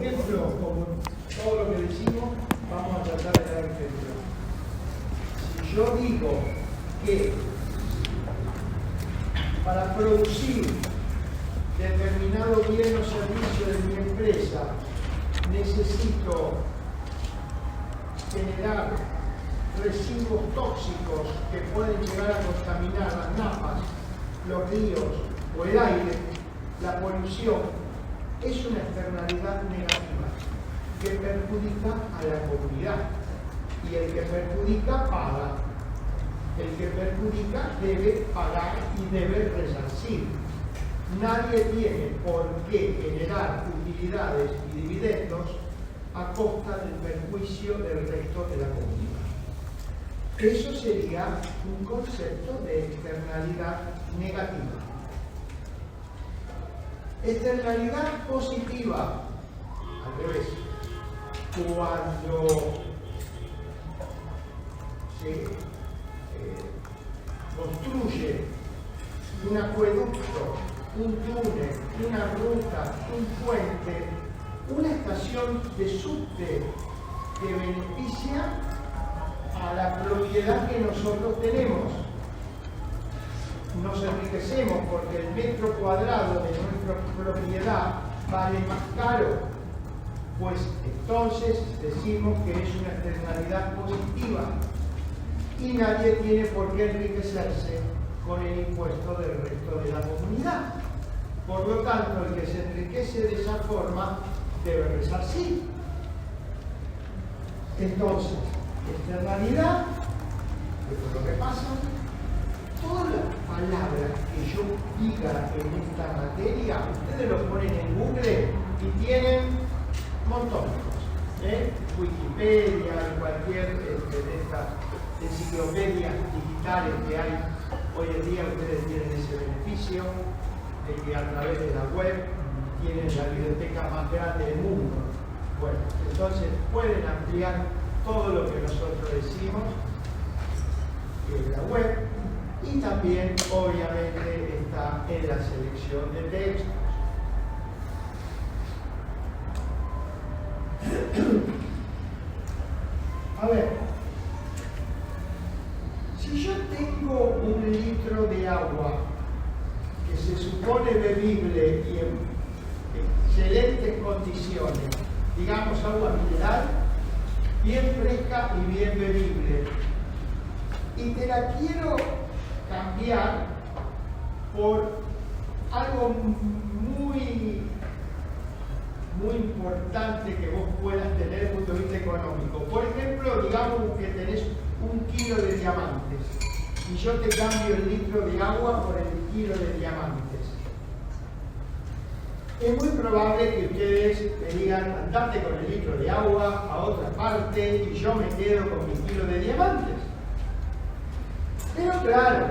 ejemplo, como todo lo que decimos, vamos a tratar de dar ejemplo. Si yo digo que para producir determinado bien o servicio de mi empresa necesito generar residuos tóxicos que pueden llegar a contaminar las napas, los ríos o el aire, la polución es una externalidad negativa que perjudica a la comunidad. Y el que perjudica paga. El que perjudica debe pagar y debe resarcir. Nadie tiene por qué generar utilidades y dividendos a costa del perjuicio del resto de la comunidad. Eso sería un concepto de externalidad negativa. Externalidad positiva, al revés, cuando se construye un acueducto, un túnel, una ruta, un puente, una estación de subte que beneficia a la propiedad que nosotros tenemos. Nos enriquecemos porque el metro cuadrado de nuestra propiedad vale más caro, pues entonces decimos que es una externalidad positiva y nadie tiene por qué enriquecerse con el impuesto del resto de la comunidad. Por lo tanto, el que se enriquece de esa forma debe resarcir. Entonces, externalidad, que es lo que pasa, todas las palabras que yo diga en esta materia, ustedes lo ponen en Google y tienen un montón de cosas. Wikipedia, cualquier de estas enciclopedias digitales que hay hoy en día, ustedes tienen ese beneficio de que a través de la web tienen la biblioteca más grande del mundo. Bueno, entonces pueden ampliar todo lo que nosotros decimos en la web y también obviamente está en la selección de textos. A ver, si yo tengo un litro de agua que se supone bebible y en excelentes condiciones, digamos agua mineral, bien fresca y bien bebible, y te la quiero cambiar por algo muy importante que vos puedas tener desde el punto de vista económico. Por ejemplo, digamos que tenés 1 kilo de diamantes y yo te cambio el litro de agua por el kilo de diamantes. Es muy probable que ustedes me digan, andate con el litro de agua a otra parte y yo me quedo con mi kilo de diamantes. Pero claro,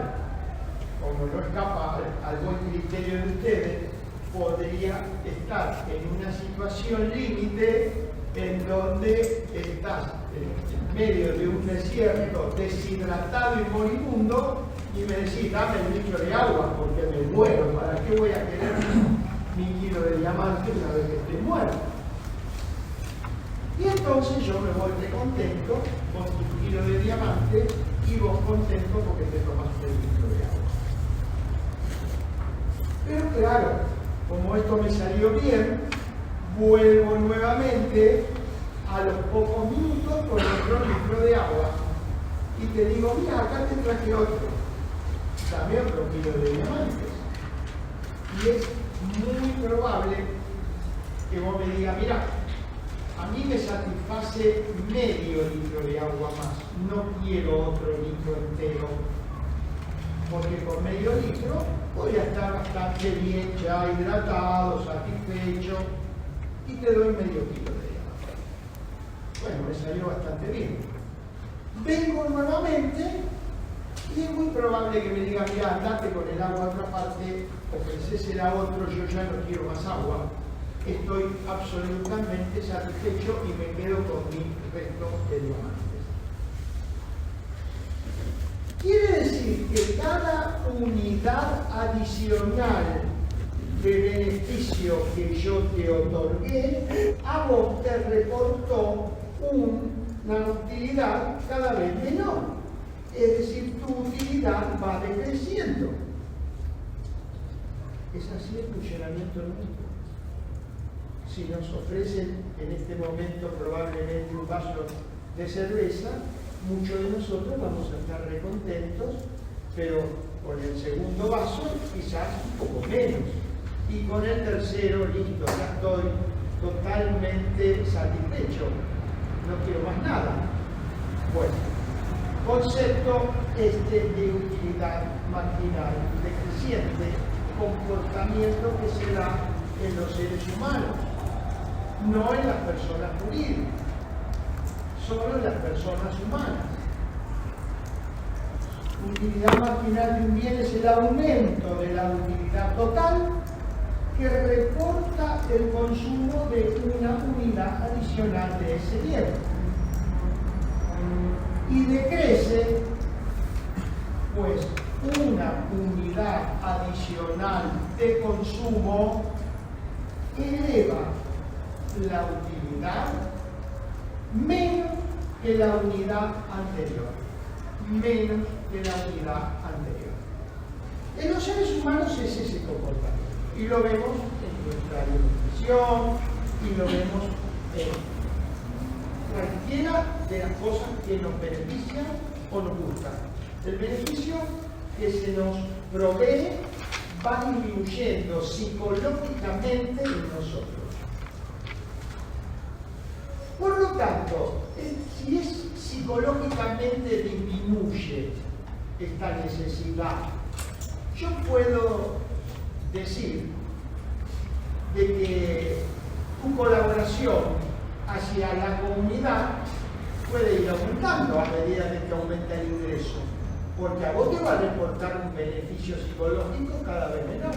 como no escapa al buen criterio de ustedes, podría estar en una situación límite en donde estás en medio de un desierto deshidratado y moribundo y me decís, dame el litro de agua porque me muero, ¿para qué voy a querer mi kilo de diamante una vez que esté muerto? Y entonces yo me voy contento con tu kilo de diamante y vos contento porque te tomaste el litro de agua. Pero claro, como esto me salió bien, vuelvo nuevamente a los pocos minutos con otro litro de agua y te digo, mira, acá te traje otro, dame otro kilo de diamantes. Y es muy probable que vos me digas, mira, a mí me satisface medio litro de agua más, no quiero otro litro entero, porque con medio litro voy a estar bastante bien ya hidratado, satisfecho, y te doy medio kilo de agua. Bueno, me salió bastante bien. Vengo nuevamente y es muy probable que me diga, mira, andate con el agua a otra parte, ofrecésela a otro, yo ya no quiero más agua. Estoy absolutamente satisfecho y me quedo con mi resto de diamantes. Quiere decir que cada unidad adicional de beneficio que yo te otorgué, a vos te reportó una utilidad cada vez menor. Es decir, tu utilidad va decreciendo. Es así el funcionamiento del mundo. Si nos ofrecen en este momento probablemente un vaso de cerveza, muchos de nosotros vamos a estar recontentos, pero con el segundo vaso quizás un poco menos. Y con el tercero, listo, ya estoy totalmente satisfecho. No quiero más nada. Bueno, concepto de utilidad marginal decreciente, comportamiento que se da en los seres humanos, no en las personas jurídicas, solo en las personas humanas. Utilidad marginal de un bien es el aumento de la utilidad total que reporta el consumo de una unidad adicional de ese bien. Y decrece, pues, una unidad adicional de consumo eleva la utilidad menos que la unidad anterior. Menos que la unidad anterior. En los seres humanos es ese comportamiento. Y lo vemos en nuestra alimentación, y lo vemos en cualquiera de las cosas que nos benefician o nos gustan. El beneficio que se nos provee va disminuyendo psicológicamente en nosotros. Por lo tanto, si psicológicamente disminuye esta necesidad, yo puedo decir de que tu colaboración hacia la comunidad puede ir aumentando a medida de que aumenta el ingreso, porque a vos te va a reportar un beneficio psicológico cada vez menor.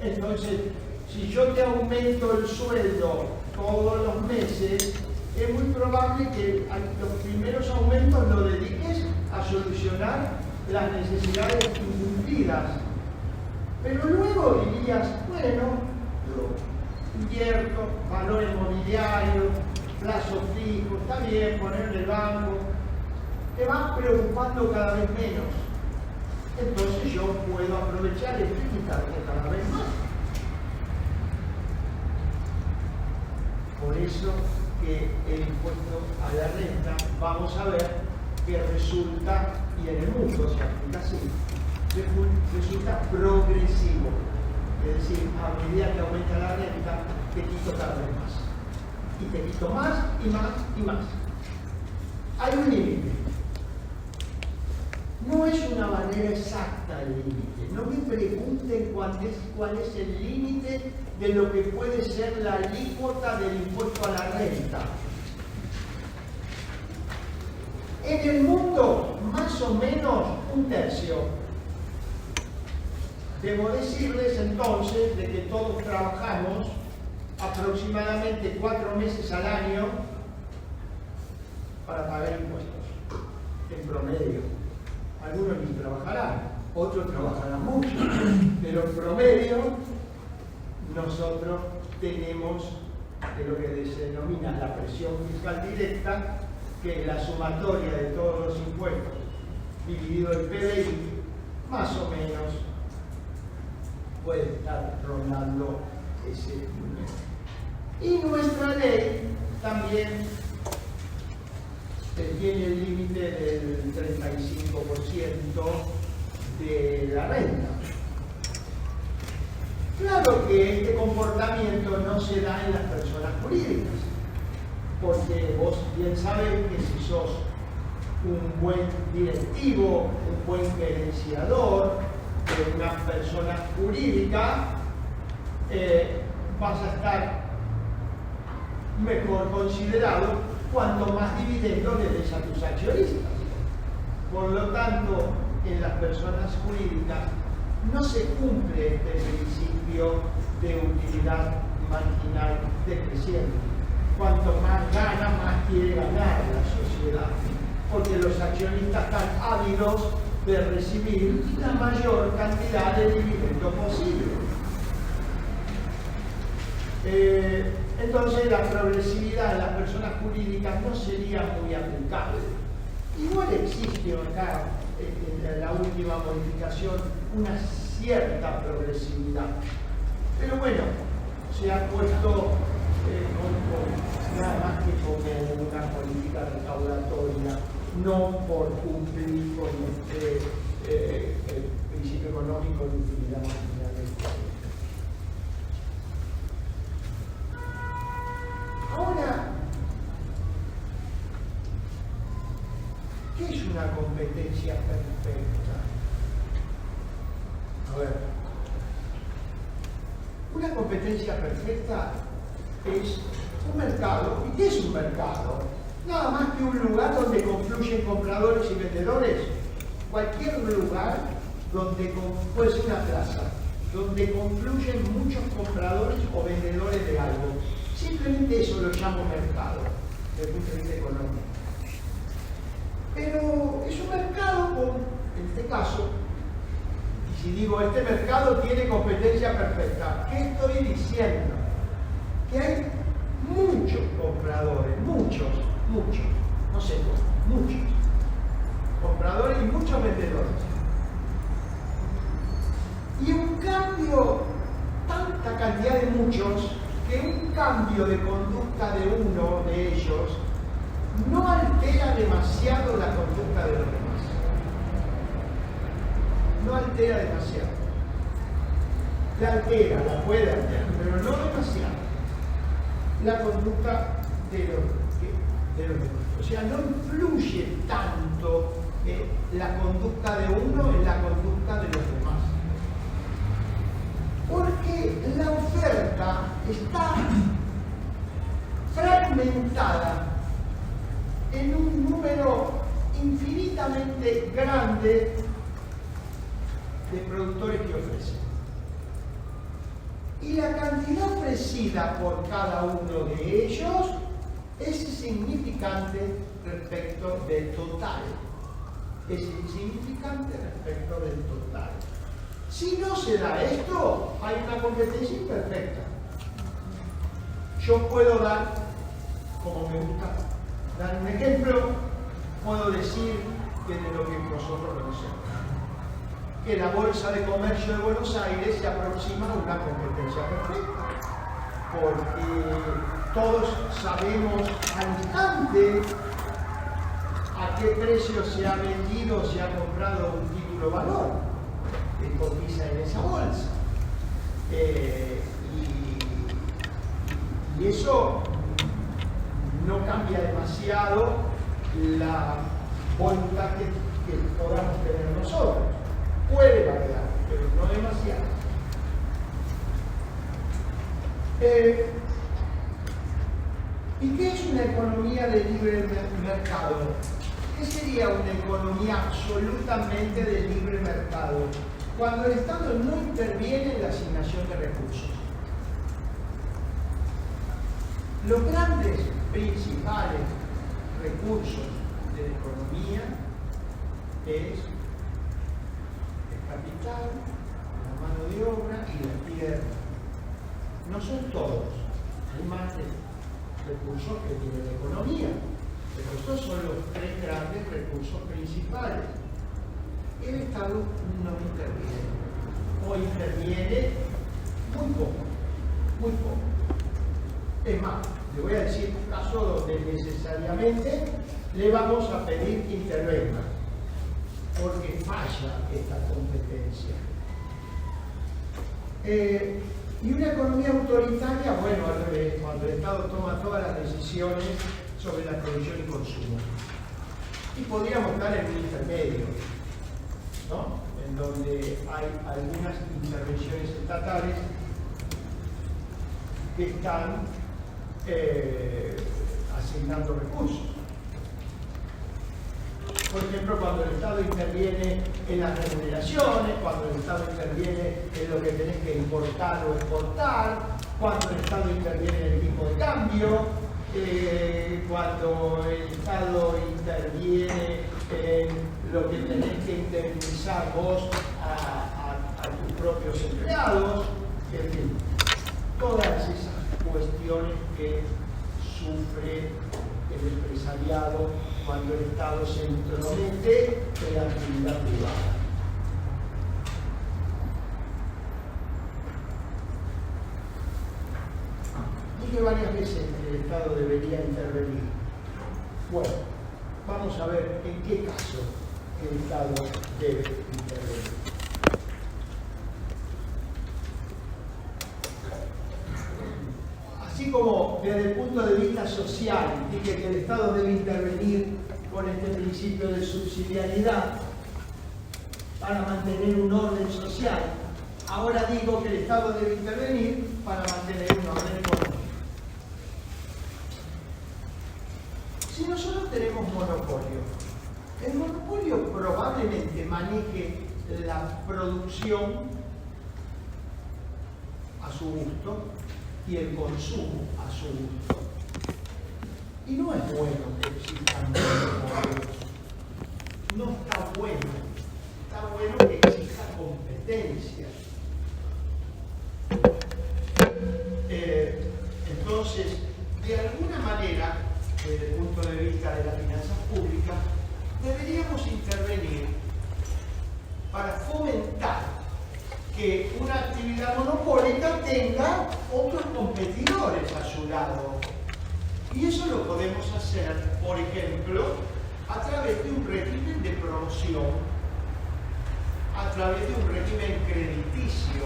Entonces, si yo te aumento el sueldo todos los meses, es muy probable que los primeros aumentos lo dediques a solucionar las necesidades incumplidas. Pero luego dirías, bueno, yo invierto, valor inmobiliario, plazo fijo, está bien, ponerle banco, te vas preocupando cada vez menos. Entonces yo puedo aprovechar esto y quitarte cada vez más. Por eso que el impuesto a la renta, vamos a ver que resulta, y en el mundo se aplica así, resulta progresivo. Es decir, a medida que aumenta la renta, te quito cada vez más. Y te quito más y más y más. Hay un límite. No es una manera exacta el límite. No me pregunten cuál es el límite de lo que puede ser la alícuota del impuesto a la renta. En el mundo, más o menos un tercio. Debo decirles entonces de que todos trabajamos aproximadamente 4 meses al año para pagar impuestos, en promedio. Algunos ni trabajarán, otros trabajarán mucho, pero en promedio nosotros tenemos lo que se denomina la presión fiscal directa, que es la sumatoria de todos los impuestos dividido el PBI, más o menos puede estar rondando ese número. Y nuestra ley también tiene el límite del 35% de la renta. Claro que este comportamiento no se da en las personas jurídicas, porque vos bien sabés que si sos un buen directivo, un buen gerenciador de una persona jurídica, vas a estar mejor considerado cuanto más dividendos le des a tus accionistas. Por lo tanto, en las personas jurídicas no se cumple este principio de utilidad marginal decreciente. Cuanto más gana, más quiere ganar la sociedad, porque los accionistas están ávidos de recibir la mayor cantidad de dividendos posible. Entonces la progresividad en las personas jurídicas no sería muy aplicable. Igual existe acá, en la última modificación, una cierta progresividad. Pero bueno, se ha puesto nada más que como una política recaudatoria, no por cumplir con el principio económico de utilidad marginal del Estado. Ahora, ¿qué es una competencia perfecta? A ver, una competencia perfecta es un mercado. ¿Y qué es un mercado? Nada más que un lugar donde confluyen compradores y vendedores. Cualquier lugar donde, puede ser una plaza, donde confluyen muchos compradores o vendedores de algo. Simplemente eso lo llamo mercado, desde el punto de vista económico. Pero es un mercado con, en este caso, y si digo este mercado tiene competencia perfecta, ¿qué estoy diciendo? Que hay muchos compradores, muchos, no sé cuántos, muchos compradores y muchos vendedores. Y un cambio, tanta cantidad de muchos, que un cambio de conducta de uno de ellos no altera demasiado la conducta de los demás. No altera demasiado. La altera, la puede alterar, pero no demasiado. La conducta de los demás. O sea, no influye tanto la conducta de uno en la conducta de los demás. Porque la oferta está fragmentada en un número infinitamente grande de productores que ofrecen. Y la cantidad ofrecida por cada uno de ellos es insignificante respecto del total. Es insignificante respecto del total. Si no se da esto, hay una competencia imperfecta. Yo puedo dar, como me gusta, dar un ejemplo, puedo decir que de lo que nosotros conocemos, que la Bolsa de Comercio de Buenos Aires se aproxima a una competencia perfecta, porque todos sabemos al instante a qué precio se ha vendido o se ha comprado un título valor que cotiza en esa bolsa. Y eso no cambia demasiado la voluntad que podamos tener nosotros. Puede variar, pero no demasiado. ¿Y qué es una economía de libre mercado? ¿Qué sería una economía absolutamente de libre mercado? Cuando el Estado no interviene en la asignación de recursos. Los grandes principales recursos de la economía es el capital, la mano de obra y la tierra. No son todos, hay más recursos que tiene la economía, pero estos son los tres grandes recursos principales. El Estado no interviene, o interviene muy poco, muy poco. Es más, le voy a decir un caso donde necesariamente le vamos a pedir que intervenga, porque falla esta competencia. Y una economía autoritaria, bueno, al revés, cuando el Estado toma todas las decisiones sobre la producción y consumo. Y podríamos estar en un intermedio, ¿no? En donde hay algunas intervenciones estatales que están asignando recursos. Por ejemplo, cuando el Estado interviene en las remuneraciones, cuando el Estado interviene en lo que tenés que importar o exportar, cuando el Estado interviene en el tipo de cambio, cuando el Estado interviene en lo que tenés que indemnizar vos a tus propios empleados, en fin, todas esas cuestiones que sufre el empresariado cuando el Estado se intromete en la actividad privada. Dije varias veces que el Estado debería intervenir. Bueno, vamos a ver en qué caso el Estado debe intervenir. Así como desde el punto de vista social dije que el Estado debe intervenir con este principio de subsidiariedad para mantener un orden social, ahora digo que el Estado debe intervenir para mantener un orden económico. Si nosotros tenemos monopolio, el monopolio probablemente maneje la producción a su gusto y el consumo a su gusto. Y no es bueno que existan monopolios. No está bueno. Está bueno que exista competencia. Entonces, de alguna manera, desde el punto de vista de las finanzas públicas, deberíamos intervenir para fomentar que una actividad monopólica tenga otros competidores a su lado. Y eso lo podemos hacer, por ejemplo, a través de un régimen de promoción, a través de un régimen crediticio,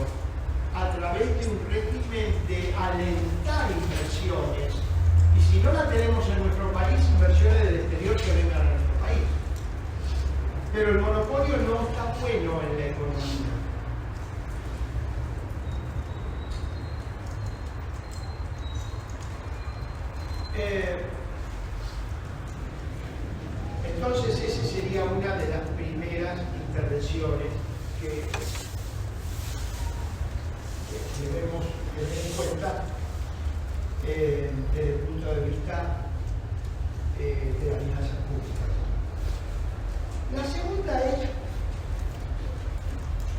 a través de un régimen de alentar inversiones. Y si no la tenemos en nuestro país, inversiones del exterior que vengan a nuestro país. Pero el monopolio no está bueno en la economía. Entonces, esa sería una de las primeras intervenciones que debemos tener en cuenta desde el punto de vista de las finanzas públicas. La segunda es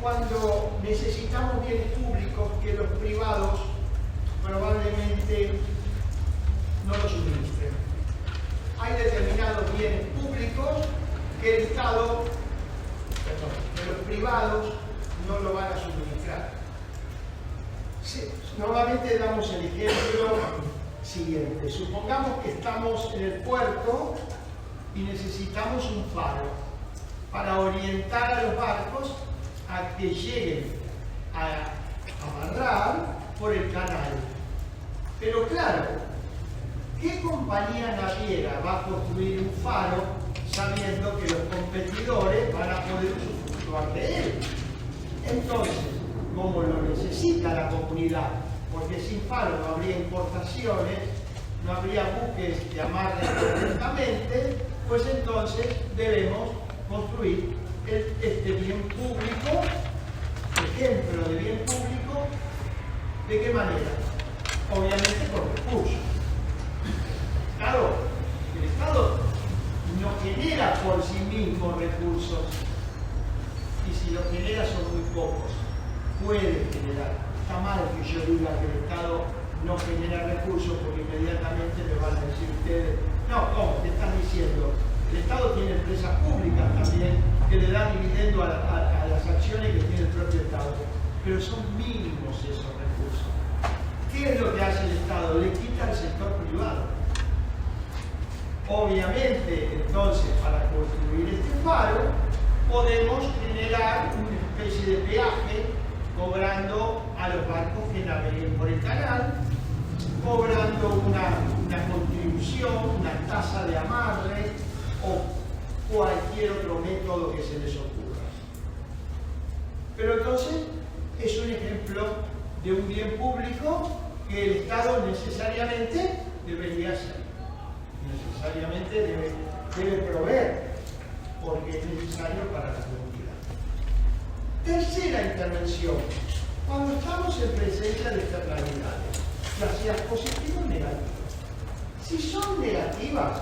cuando necesitamos bienes públicos que los privados probablemente no los suministren. Hay determinados bienes públicos que el Estado, que los privados no lo van a suministrar. Sí, normalmente damos el ejemplo siguiente. Supongamos que estamos en el puerto y necesitamos un faro para orientar a los barcos a que lleguen a amarrar por el canal. Pero claro, ¿qué compañía naviera va a construir un faro sabiendo que los competidores van a poder usufructuar de él? Entonces, como lo necesita la comunidad, porque sin faro no habría importaciones, no habría buques que amarren correctamente, pues entonces debemos construir este bien público, ejemplo de bien público. ¿De qué manera? Obviamente con recursos. Claro, el Estado no genera por sí mismo recursos, y si los genera son muy pocos. Puede generar. Está mal que yo diga que el Estado no genera recursos, porque inmediatamente me van a decir ustedes, no, ¿cómo? ¿Qué están diciendo? El Estado tiene empresas públicas también que le dan dividendo a las acciones que tiene el propio Estado, pero son mínimos esos recursos. ¿Qué es lo que hace el Estado? Le quita al sector privado. Obviamente, entonces, para construir este faro, podemos generar una especie de peaje, cobrando a los barcos que naveguen por el canal, cobrando una contribución, una tasa de amarre o cualquier otro método que se les ocurra. Pero entonces es un ejemplo de un bien público que el Estado necesariamente debería hacer. Necesariamente debe proveer, porque es necesario para la comunidad. Tercera intervención, cuando estamos en presencia de externalidades, ya sean positivas o negativas. Si son negativas,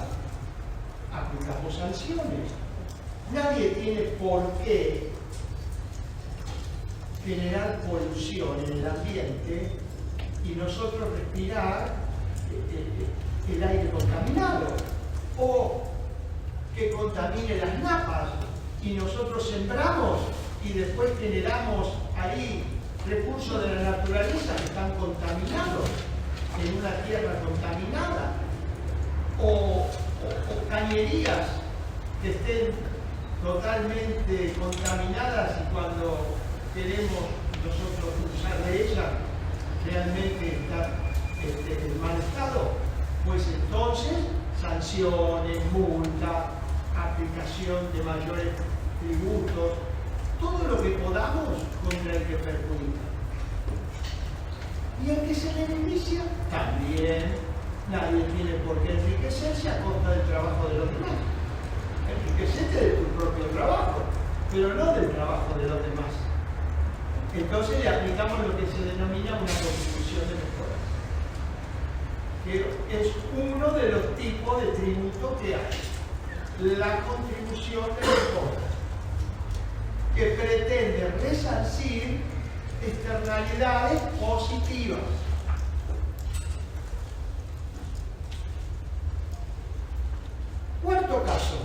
aplicamos sanciones. Nadie tiene por qué generar polución en el ambiente y nosotros respirar el aire contaminado, o que contamine las napas y nosotros sembramos y después generamos ahí recursos de la naturaleza que están contaminados en una tierra contaminada, o cañerías que estén totalmente contaminadas y cuando queremos nosotros usar de ellas realmente está en mal estado, pues entonces sanciones, multa, aplicación de mayores tributos, todo lo que podamos contra el que perjudica. Y el que se beneficia, también nadie tiene por qué enriquecerse a costa del trabajo de los demás. Enriquecete de tu propio trabajo, pero no del trabajo de los demás. Entonces le aplicamos lo que se denomina una contribución de mejora, que es uno de los tipos de tributo que hay. La contribución de mejora, que pretende resarcir externalidades positivas. Cuarto caso,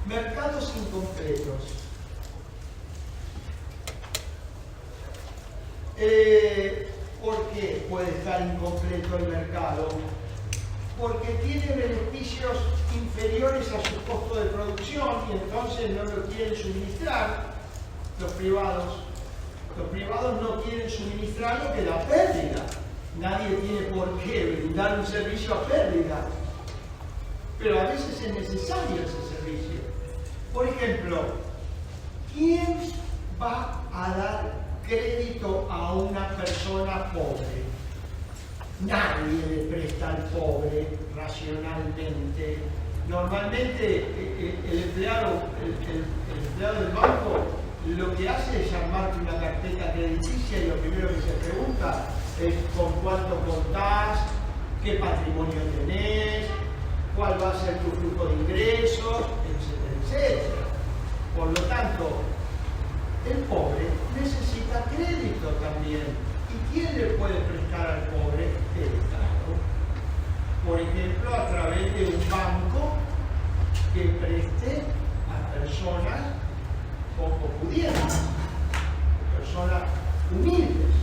mercados incompletos. ¿Por qué puede estar incompleto el mercado? Porque tiene beneficios inferiores a su costo de producción y entonces no lo quieren suministrar los privados. Los privados no quieren suministrar lo que da pérdida. Nadie tiene por qué brindar un servicio a pérdida. Pero a veces es necesario ese servicio. Por ejemplo, ¿quién va a dar crédito a una persona pobre? Nadie le presta al pobre racionalmente. Normalmente el empleado del banco lo que hace es llamarte una carpeta crediticia y lo primero que se pregunta es con cuánto contás, qué patrimonio tenés, cuál va a ser tu flujo de ingresos, etcétera, etcétera. Por lo tanto, el pobre necesita crédito también. ¿Y quién le puede prestar al pobre? El Estado. Por ejemplo, a través de un banco que preste a personas poco pudientes, personas humildes.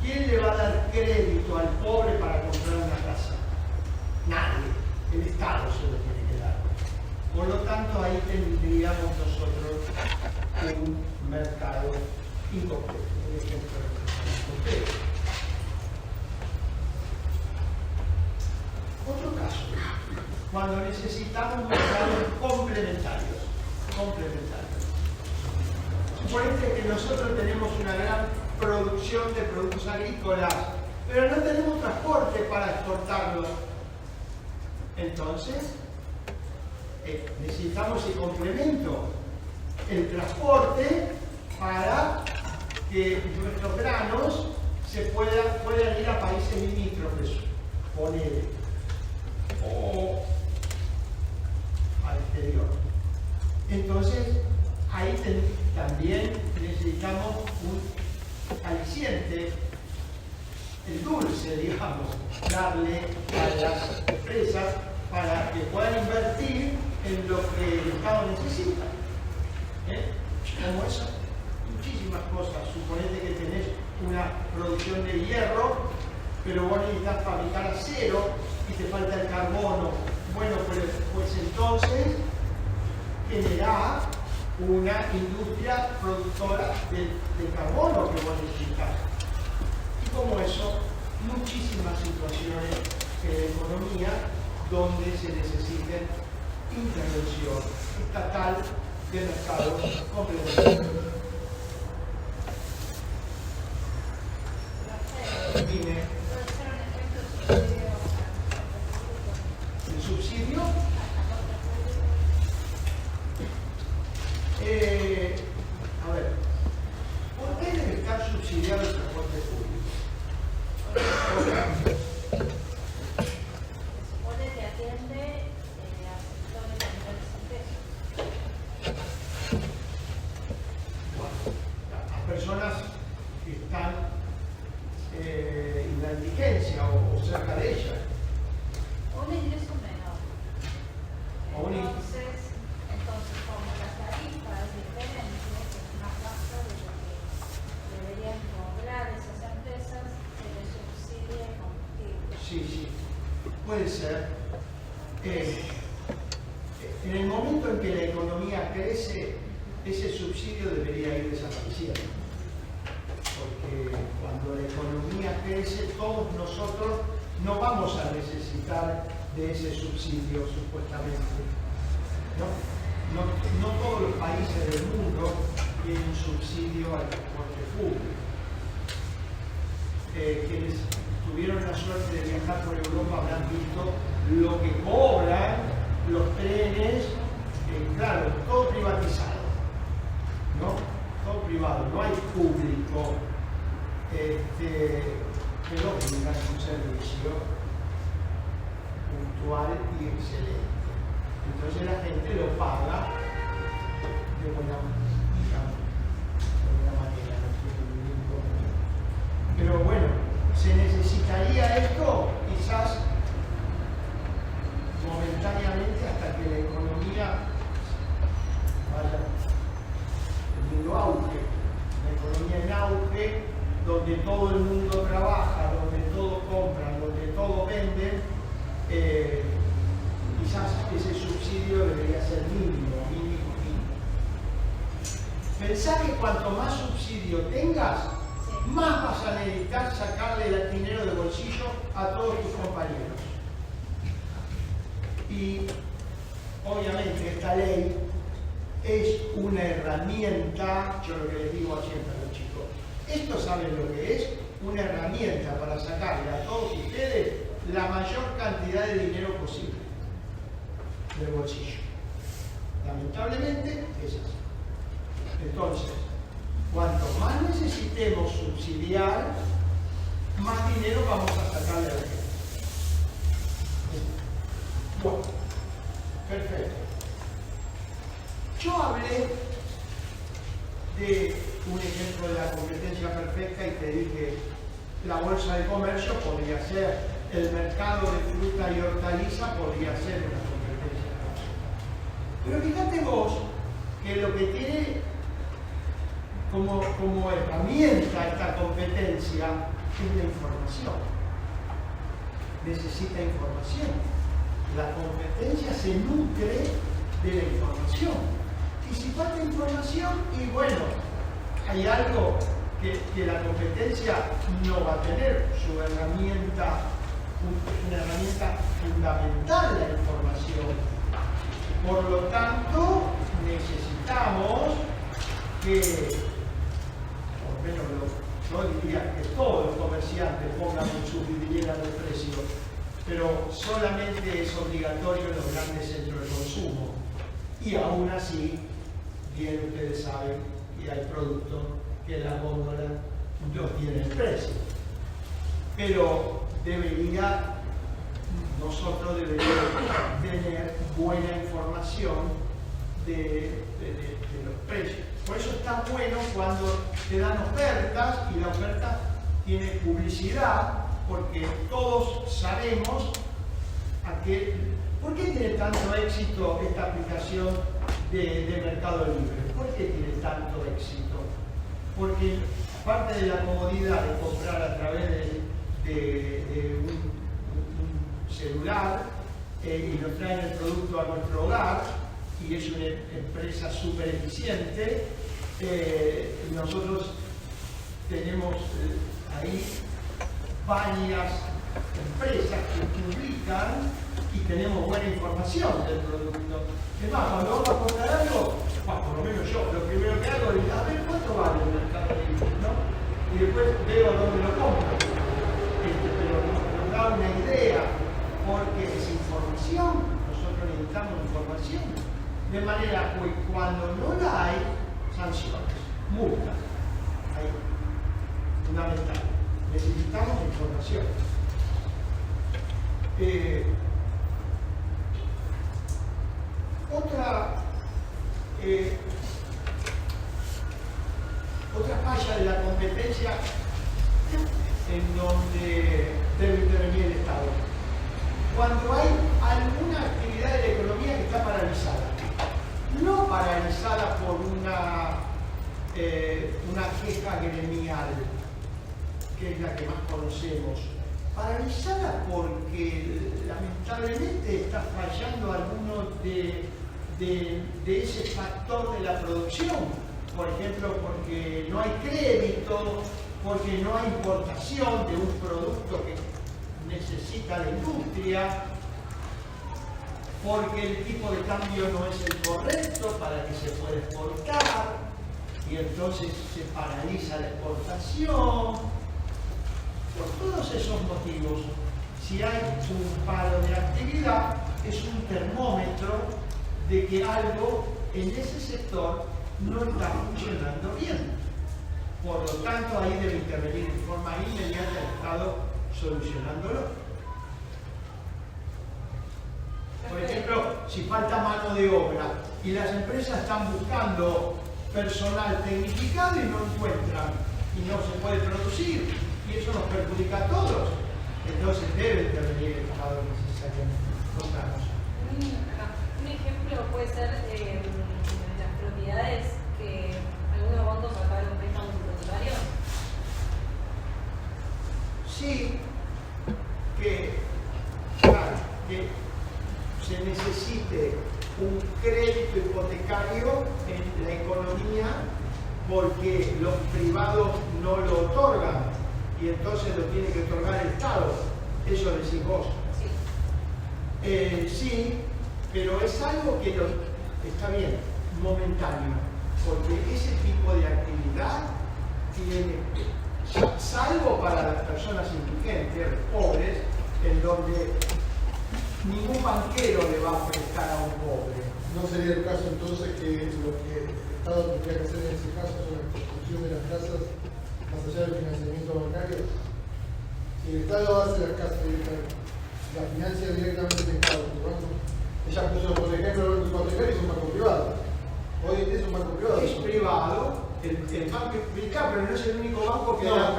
¿Quién le va a dar crédito al pobre para comprar una casa? Nadie. El Estado se lo tiene que dar. Por lo tanto, ahí tendríamos nosotros un mercado incompleto. Un ejemplo incompleto. Otro caso, cuando necesitamos mercados complementarios. Suponete que nosotros tenemos una gran producción de productos agrícolas, pero no tenemos transporte para exportarlos. Entonces, necesitamos el complemento, el transporte para que nuestros granos puedan ir a países limítrofes, ponele, o al exterior. Entonces, ahí también necesitamos un aliciente, el dulce, digamos, darle a las empresas para que puedan invertir en lo que el Estado necesita. Como eso, muchísimas cosas. Suponete que tenés una producción de hierro, pero vos necesitas fabricar acero y te falta el carbono. Bueno, pues entonces generá una industria productora de carbono que vos necesitas. Y como eso, muchísimas situaciones en la economía donde se necesiten intervención estatal de mercados complementarios. Dime. ¿El subsidio? A ver, ¿por qué debe estar subsidiado el transporte público? Supone que atiende a sectores a nivel de cerca de ella. Un ingreso menor. O un ingreso. Entonces, como la tarifa es diferente, es más baja de lo que deberían cobrar esas empresas, se les subsidia el combustible. Sí, puede ser. En el momento en que la economía crece, ese subsidio debería ir desapareciendo. Porque cuando la economía crece, todos nosotros no vamos a necesitar de ese subsidio, supuestamente. No todos los países del mundo tienen un subsidio al transporte público. Quienes tuvieron la suerte de viajar por Europa habrán visto lo que cobran los trenes, claro, todo privatizado, ¿no? Todo privado, no hay público, pero brindan un servicio puntual y excelente. Entonces la gente lo paga de buena manera, no tiene ningún problema. Pero bueno, se necesitaría esto quizás momentáneamente hasta que la economía vaya teniendo auge. La economía en auge, donde todo el mundo trabaja, donde todo compran, donde todo venden, quizás ese subsidio debería ser mínimo. Pensá que cuanto más subsidio tengas, más vas a necesitar sacarle el dinero del bolsillo a todos tus compañeros. Y obviamente esta ley es una herramienta, yo lo que les digo siempre a los chicos, esto saben lo que es, una herramienta para sacarle a todos ustedes la mayor cantidad de dinero posible del bolsillo. Lamentablemente es así. Entonces, cuanto más necesitemos subsidiar, más dinero vamos a sacarle a la gente. Bueno, perfecto. Yo hablé de un ejemplo de la competencia perfecta y te dije, la bolsa de comercio podría ser, el mercado de fruta y hortaliza podría ser una competencia perfecta. Pero fíjate vos que lo que tiene como herramienta esta competencia es la información. Necesita información. La competencia se nutre de la información. Y si falta información, y bueno, hay algo que la competencia no va a tener, su herramienta, una herramienta fundamental, la información. Por lo tanto, necesitamos que, por lo menos yo diría que todos los comerciantes pongan en su vidriera de precio, pero solamente es obligatorio en los grandes centros de consumo. Y aún así, bien ustedes saben que hay productos que la góndola no tiene el precio. Pero nosotros deberíamos tener buena información de los precios. Por eso está bueno cuando te dan ofertas y la oferta tiene publicidad, porque todos sabemos ¿por qué tiene tanto éxito esta aplicación de Mercado Libre? ¿Por qué tiene tanto éxito? Porque aparte de la comodidad de comprar a través de un celular y nos traen el producto a nuestro hogar, y es una empresa súper eficiente, nosotros tenemos ahí varias empresas que publican y tenemos buena información del producto. Es más, cuando vamos a comprar algo, por lo menos yo, lo primero que hago es a ver cuánto vale el Mercado Libre, ¿no? Y después veo dónde lo compro. Pero nos da una idea, porque es información, nosotros necesitamos información. De manera que cuando no la hay, sanciones, multas. Ahí, fundamental. Necesitamos información. Otra falla de la competencia en donde debe intervenir el Estado. cuando hay alguna actividad de la economía que está paralizada. No paralizada por una queja gremial, que es la que más conocemos, paralizada porque lamentablemente está fallando alguno de ese factor de la producción. Por ejemplo, porque no hay crédito, porque no hay importación de un producto que necesita la industria, porque el tipo de cambio no es el correcto para que se pueda exportar, y entonces se paraliza la exportación. Por todos esos motivos, si hay un paro de actividad, es un termómetro de que algo en ese sector no está funcionando bien. Por lo tanto, ahí debe intervenir de forma inmediata el Estado solucionándolo. Por ejemplo, si falta mano de obra y las empresas están buscando personal tecnificado y no encuentran y no se puede producir, y eso nos perjudica a todos, entonces debe intervenir el Estado necesariamente. Otra cosa. Un ejemplo puede ser las propiedades que algunos bancos sacaron préstamos hipotecarios. Sí, claro, que se necesite un crédito hipotecario en la economía porque los privados no lo otorgan y entonces lo tiene que otorgar el Estado. Eso decís vos. Sí, pero es algo que está bien, momentáneo, porque ese tipo de actividad tiene, salvo para las personas indigentes, pobres, en donde ningún banquero le va a prestar a un pobre. ¿No sería el caso entonces que lo que el Estado tendría que hacer en ese caso es la construcción de las casas más allá del financiamiento bancario? Si el Estado hace las casas directamente, la financia directamente el Estado, el banco, ella puso, por ejemplo, el banco hipotecario es un banco privado. Hoy es un banco privado. Es privado, el banco hipotecario, pero no es el único banco que da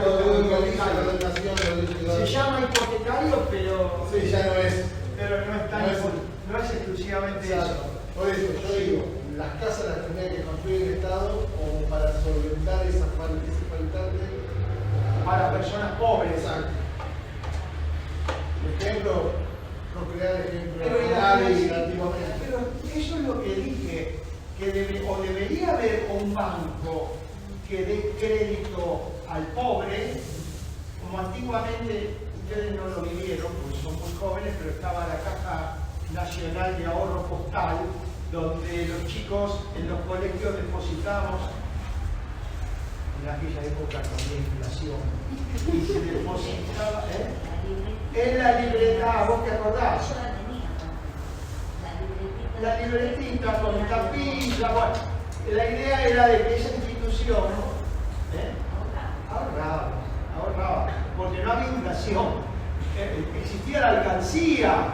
se llama hipotecario, pero sí, ya no es. Pero no es exclusivamente exacto. eso. Por eso, yo digo, las casas las tendría que construir el Estado como para solventar ese faltante para personas pobres. Exacto. Por ejemplo, no crear ejemplos antiguamente. Pero eso es lo que dije, que debería haber un banco que dé crédito al pobre, como antiguamente. Ustedes no lo vivieron porque son muy jóvenes, pero estaba la Caja Nacional de Ahorro Postal, donde los chicos en los colegios depositábamos, en aquella época con la inflación, y se depositaba en la libreta, ¿vos te acordás? Yo la tenía, La libretita con tapilla, bueno, la idea era de que esa institución ahorraba, porque no había inflación, existía la alcancía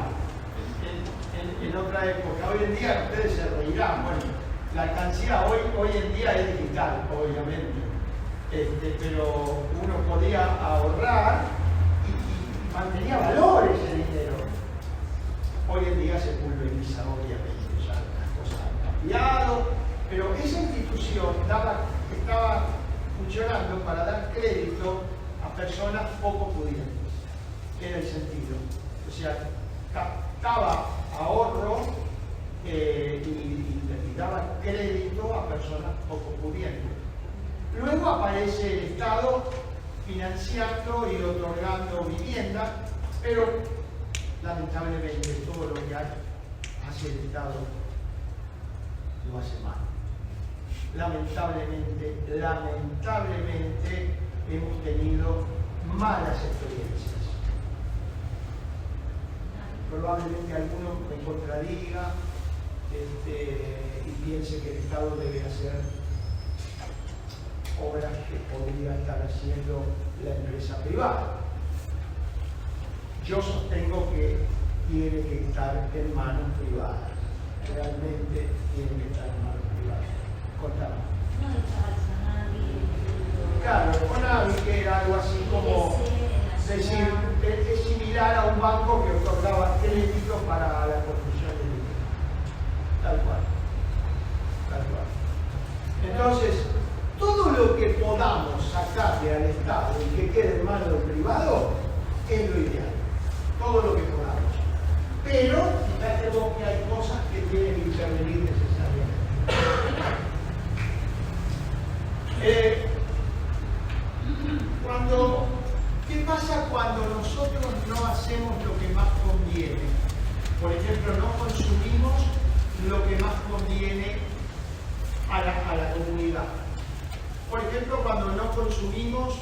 en otra época. Hoy en día ustedes se reirán, bueno, la alcancía hoy en día es digital, obviamente, pero uno podía ahorrar y mantenía valores el dinero. Hoy en día se pulveriza, obviamente, ya las cosas han cambiado, pero esa institución estaba funcionando para dar crédito a personas poco pudientes. Era el sentido. O sea, captaba ahorro y daba crédito a personas poco pudientes. Luego aparece el Estado financiando y otorgando vivienda, pero lamentablemente todo lo que hace el Estado lo hace mal. Lamentablemente hemos tenido malas experiencias. Probablemente alguno me contradiga y piense que el Estado debe hacer obras que podría estar haciendo la empresa privada. Yo sostengo que tiene que estar en manos privadas. Realmente tiene que estar en manos privadas. Contame. No estaba el Sonavi. Claro, Conavi, que era algo así como decir, es similar similar a un banco que otorgaba crédito para la construcción de vivienda. Tal cual. Tal cual. Entonces, todo lo que podamos sacarle al Estado y que quede en manos del privado es lo ideal. Todo lo que podamos. Pero, fíjate vos que hay cosas que tienen que intervenir necesariamente. ¿Qué pasa cuando nosotros no hacemos lo que más conviene? Por ejemplo, no consumimos lo que más conviene a la comunidad. Por ejemplo, cuando no consumimos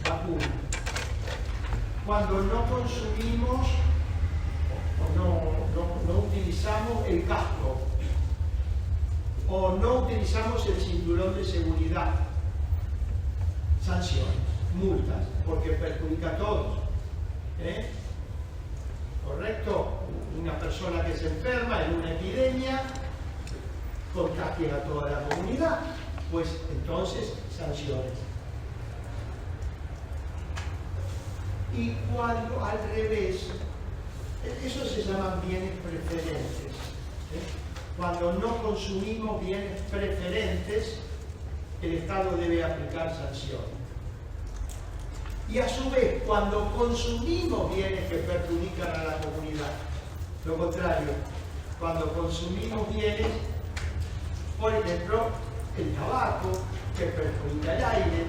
vacunas. Cuando no consumimos o no utilizamos el casco. O no utilizamos el cinturón de seguridad. Sanciones, multas, porque perjudica a todos. ¿Correcto? Una persona que se enferma en una epidemia contagia a toda la comunidad, pues entonces sanciones. Y cuando al revés, eso se llaman bienes preferentes. Cuando no consumimos bienes preferentes, el Estado debe aplicar sanciones. Y a su vez, cuando consumimos bienes que perjudican a la comunidad, lo contrario, cuando consumimos bienes, por ejemplo, el tabaco, que perjudica el aire,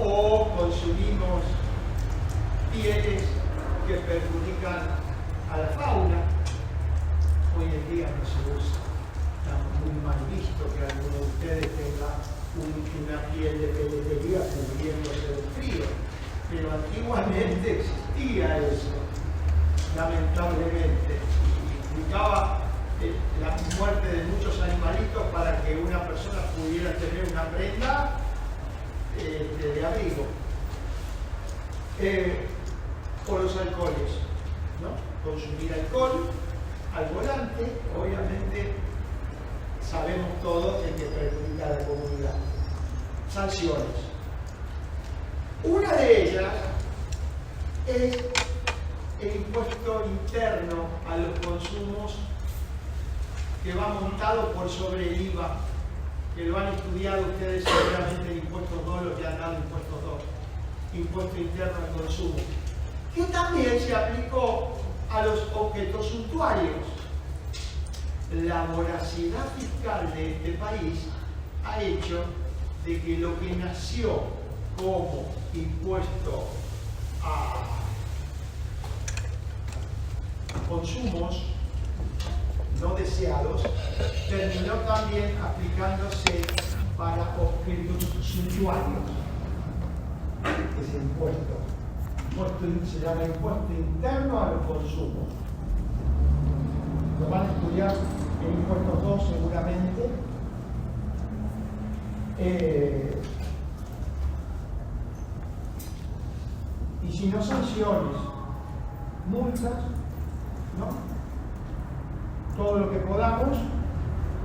o consumimos bienes que perjudican a la fauna, hoy en día no se usa. Está muy mal visto que alguno de ustedes tenga una piel de peletería cubriéndose del frío, pero antiguamente existía eso, lamentablemente, y implicaba la muerte de muchos animalitos para que una persona pudiera tener una prenda de abrigo. O los alcoholes, ¿no? Consumir alcohol al volante, obviamente sabemos todos que perjudica a la comunidad. Sanciones. Una de ellas es el impuesto interno a los consumos que va montado por sobre el IVA, que lo han estudiado ustedes seguramente en impuestos 2, los que han dado impuestos 2, impuesto interno al consumo, que también se aplicó a los objetos suntuarios. La voracidad fiscal de este país ha hecho de que lo que nació como impuesto a consumos no deseados terminó también aplicándose para objetos suntuarios. Ese impuesto se llama impuesto interno a los consumos. Lo van a estudiar en impuestos 2 seguramente. Y si no, sanciones, multas, ¿no? Todo lo que podamos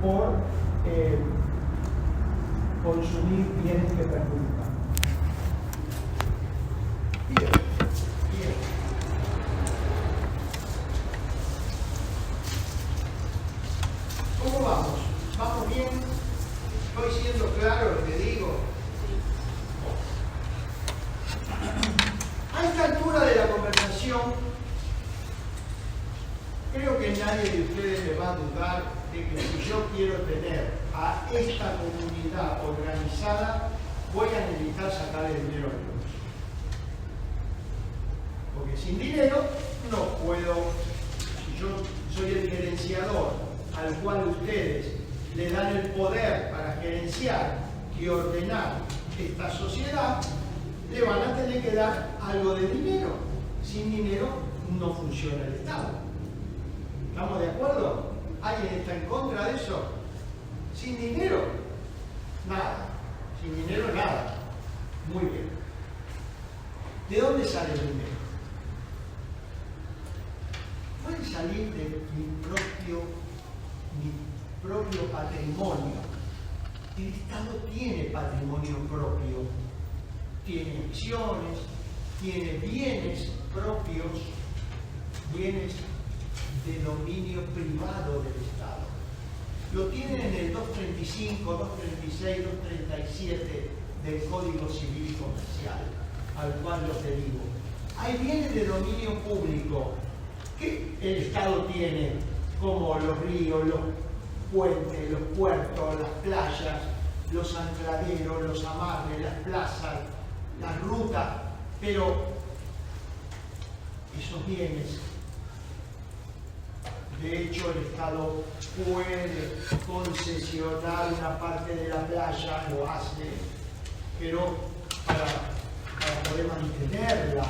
por consumir bienes que perjudican. Bien. ¿Cómo vamos? ¿Vamos bien? ¿Estoy siendo claro lo que digo? A esta altura de la conversación, creo que nadie de ustedes me va a dudar de que si yo quiero tener a esta comunidad organizada, voy a necesitar sacarle dinero al bolsillo. Porque sin dinero no puedo, si yo soy el gerenciador al cual ustedes le dan el poder para gerenciar y ordenar esta sociedad, le van a tener que dar algo de dinero. Sin dinero no funciona el Estado. ¿Estamos de acuerdo? ¿Alguien está en contra de eso? Sin dinero, nada. Sin dinero, nada. Muy bien. ¿De dónde sale el dinero? Puede salir de mi propio patrimonio. El Estado tiene patrimonio propio. Tiene jurisdicciones, tiene bienes propios, bienes de dominio privado del Estado. Lo tienen en el 235, 236, 237 del Código Civil y Comercial, al cual los derivo. Hay bienes de dominio público que el Estado tiene, como los ríos, los puentes, los puertos, las playas, los ancladeros, los amarres, las plazas, las rutas, pero esos bienes, de hecho el Estado puede concesionar una parte de la playa, lo hace, pero para poder mantenerla,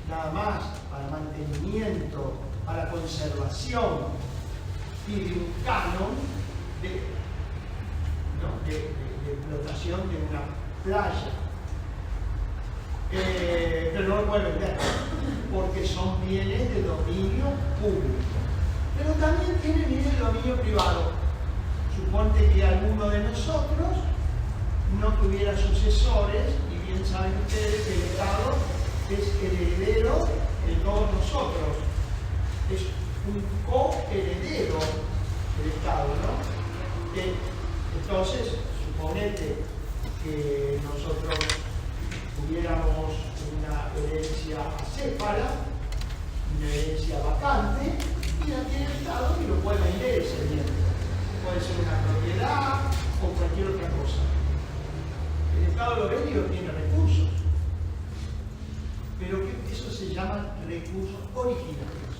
nada más, para mantenimiento, para conservación, pide un canon de explotación de una playa. Pero no lo puede vender, porque son bienes de dominio público. Pero también tiene bienes de dominio privado. Suponte que alguno de nosotros no tuviera sucesores, y bien saben ustedes que el Estado es el heredero de todos nosotros. Es un coheredero del Estado, ¿no? Entonces, suponete que nosotros tuviéramos una herencia acéfala, una herencia vacante, y la tiene el Estado y lo puede vender ese bien. Puede ser una propiedad o cualquier otra cosa. El Estado lo vende y obtiene recursos. Pero eso se llaman recursos originarios,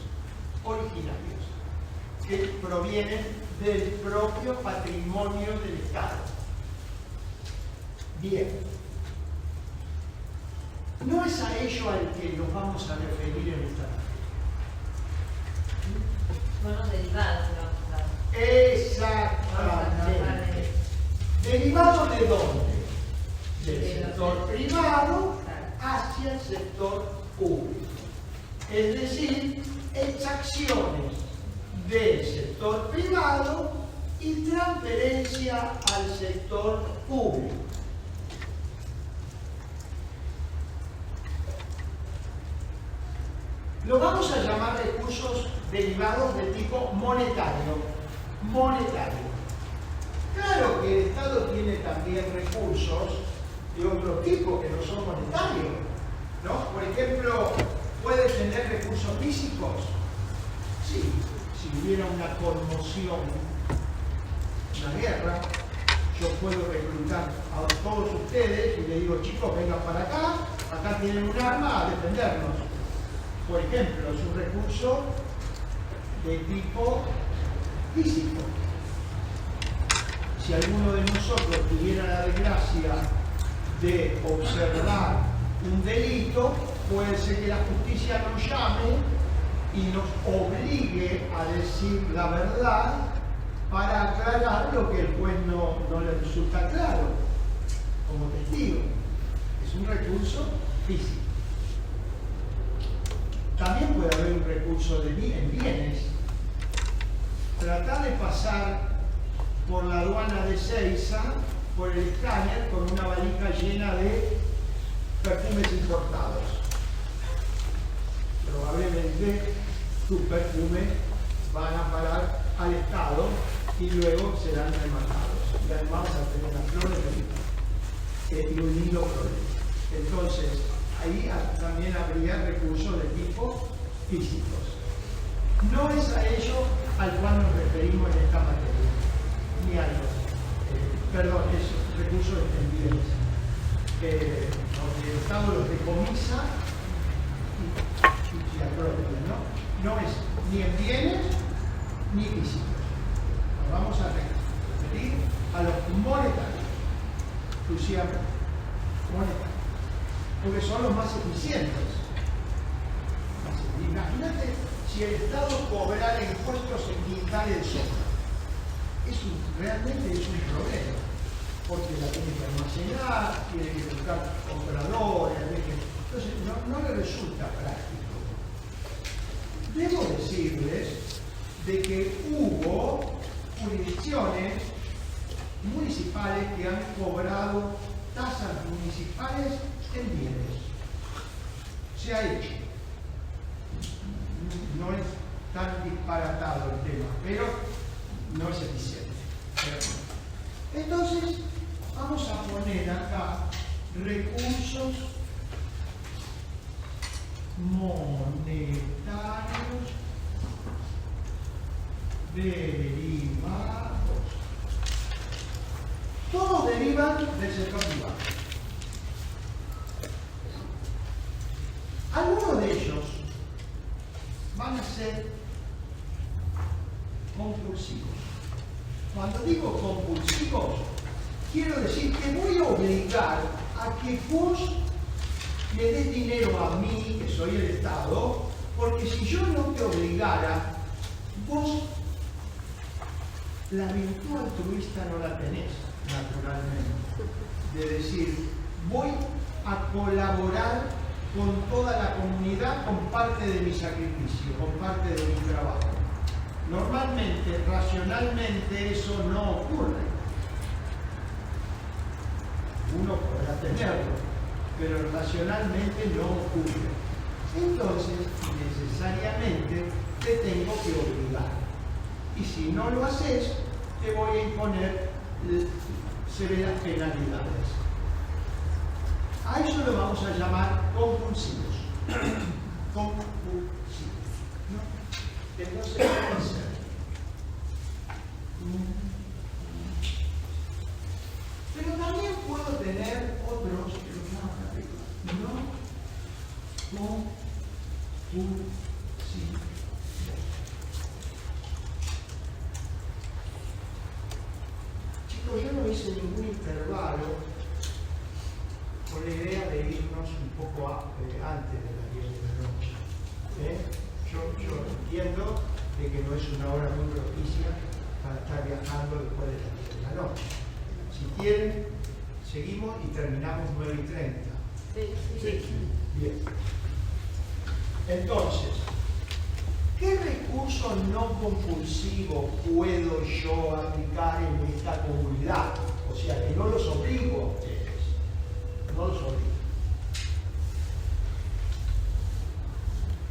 que provienen del propio patrimonio del Estado. Bien. No es a ello al que nos vamos a referir en esta materia. Son los derivados que vamos a ver. Exactamente. ¿Derivados de dónde? Del sector privado hacia el sector público. Es decir, exacciones del sector privado y transferencia al sector público. Lo vamos a llamar recursos derivados de tipo monetario. Claro que el Estado tiene también recursos de otro tipo que no son monetarios, ¿no? Por ejemplo, puede tener recursos físicos. Sí, si hubiera una conmoción, una guerra, yo puedo reclutar a todos ustedes y les digo, chicos, vengan para acá, acá tienen un arma a defendernos. Por ejemplo, es un recurso de tipo físico. Si alguno de nosotros tuviera la desgracia de observar un delito, puede ser que la justicia nos llame y nos obligue a decir la verdad para aclarar lo que el juez no le resulta claro, como testigo. Es un recurso físico. También puede haber un recurso en bienes. Tratar de pasar por la aduana de Seiza, por el escáner, con una valija llena de perfumes importados. Probablemente tus perfumes van a parar al Estado y luego serán rematados. Y además vas a tener las flores y un lindo problema. Entonces, ahí también habría recursos de tipo físicos. No es a ello al cual nos referimos en esta materia, ni a los, es recursos en bienes, donde el Estado los decomisa y apropia, ¿no? No es ni en bienes ni físicos. Nos vamos a referir a los monetarios, exclusivamente monetarios, porque son los más eficientes. Imagínate si el Estado cobrara impuestos en quintales de soja. Realmente es un problema, porque la tiene que almacenar, tiene que buscar compradores, entonces no le resulta práctico. Debo decirles de que hubo jurisdicciones municipales que han cobrado tasas municipales en bienes. Se ha hecho. No es tan disparatado el tema, pero no es eficiente. Entonces, vamos a poner acá recursos monetarios derivados. Todos derivan del sector privado. Algunos de ellos van a ser compulsivos. Cuando digo compulsivos, quiero decir que voy a obligar a que vos me des dinero a mí, que soy el Estado, porque si yo no te obligara, vos la virtud altruista no la tenés, naturalmente. De decir, voy a colaborar con toda la comunidad, con parte de mi sacrificio, con parte de mi trabajo. Normalmente, racionalmente, eso no ocurre. Uno podrá tenerlo, pero racionalmente no ocurre. Entonces, necesariamente, te tengo que obligar. Y si no lo haces, te voy a imponer severas penalidades. A eso lo vamos a llamar compulsivos. Compulsivos, ¿no? Entonces, ¿qué hacer? Pero también puedo tener otros que los llaman arriba. No compulsivos. Chicos, yo no hice ningún intervalo con la idea de irnos un poco antes de las 10 de la noche. Yo entiendo de que no es una hora muy propicia para estar viajando después de las 10 de la noche. Si quieren, seguimos y terminamos 9:30. Sí. Bien. Entonces, ¿qué recurso no compulsivo puedo yo aplicar en esta comunidad? O sea, que no los obligo a ustedes. No los obligo.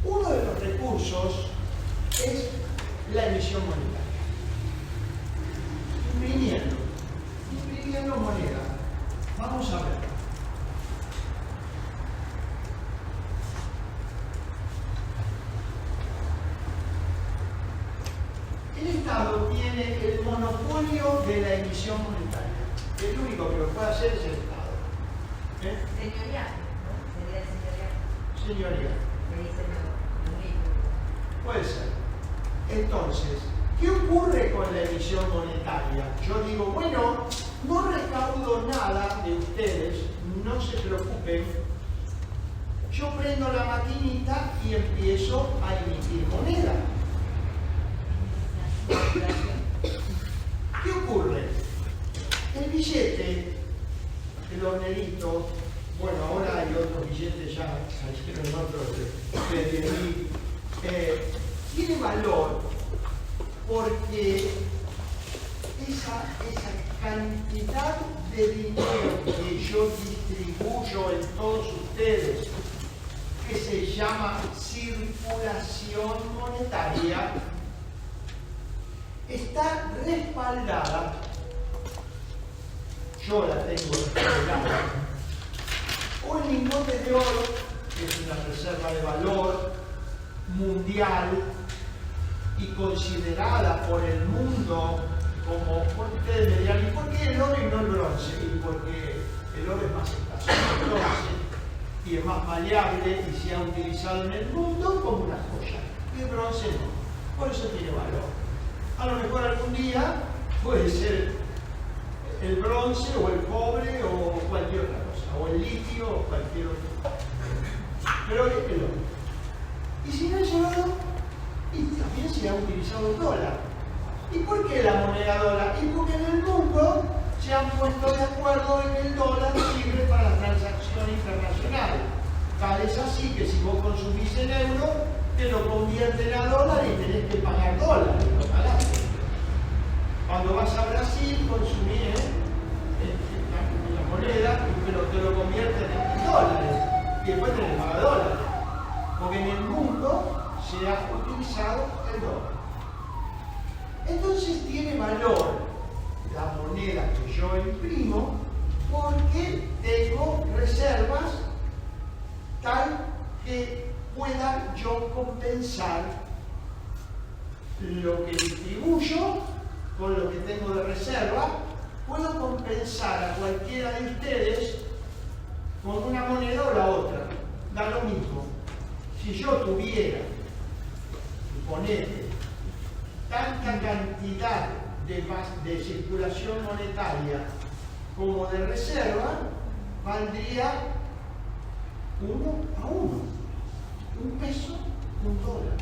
Uno de los recursos es la emisión monetaria. Imprimiendo moneda. Vamos a ver. El Estado tiene el monopolio de la emisión monetaria. El único que lo puede hacer es el Estado. Señorial, ¿no? Sería señorial. Señoría. Me dice lo mismo. Puede ser. Entonces, ¿qué ocurre con la emisión monetaria? Yo digo, bueno, no recaudo nada de ustedes, no se preocupen. Yo prendo la maquinita y empiezo a emitir moneda. ¿Qué ocurre? El billete, el hornerito, bueno, ahora hay otros billetes ya, salieron otros de 10.000, tiene valor porque esa cantidad de dinero que yo distribuyo en todos ustedes, que se llama circulación monetaria, está respaldada, yo la tengo respaldada, o en lingotes de oro, que es una reserva de valor mundial y considerada por el mundo como, porque ustedes me dirán, ¿y por qué el oro y no el bronce? Y porque el oro es más escaso que el bronce y es más maleable y se ha utilizado en el mundo como una joya. Y el bronce no, por eso tiene valor. A lo mejor algún día puede ser el bronce o el cobre o cualquier otra cosa, o el litio o cualquier otra cosa. Pero es el oro. Y si no es oro, y también se ha utilizado el dólar. ¿Y por qué la moneda dólar? Y porque en el mundo se han puesto de acuerdo en que el dólar sirve para la transacción internacional. Tal es así que si vos consumís en euro, te lo convierten a dólar y tenés que pagar dólares. Cuando vas a Brasil, consumís la moneda, pero te lo convierten en dólares. se ha utilizado el dólar. Entonces tiene valor la moneda que yo imprimo porque tengo reservas tal que pueda yo compensar lo que distribuyo con lo que tengo de reserva. Puedo compensar a cualquiera de ustedes con una moneda o la otra, da lo mismo. Si yo tuviera, suponete, tanta cantidad de circulación monetaria como de reserva, valdría 1 a 1. Un peso, un dólar.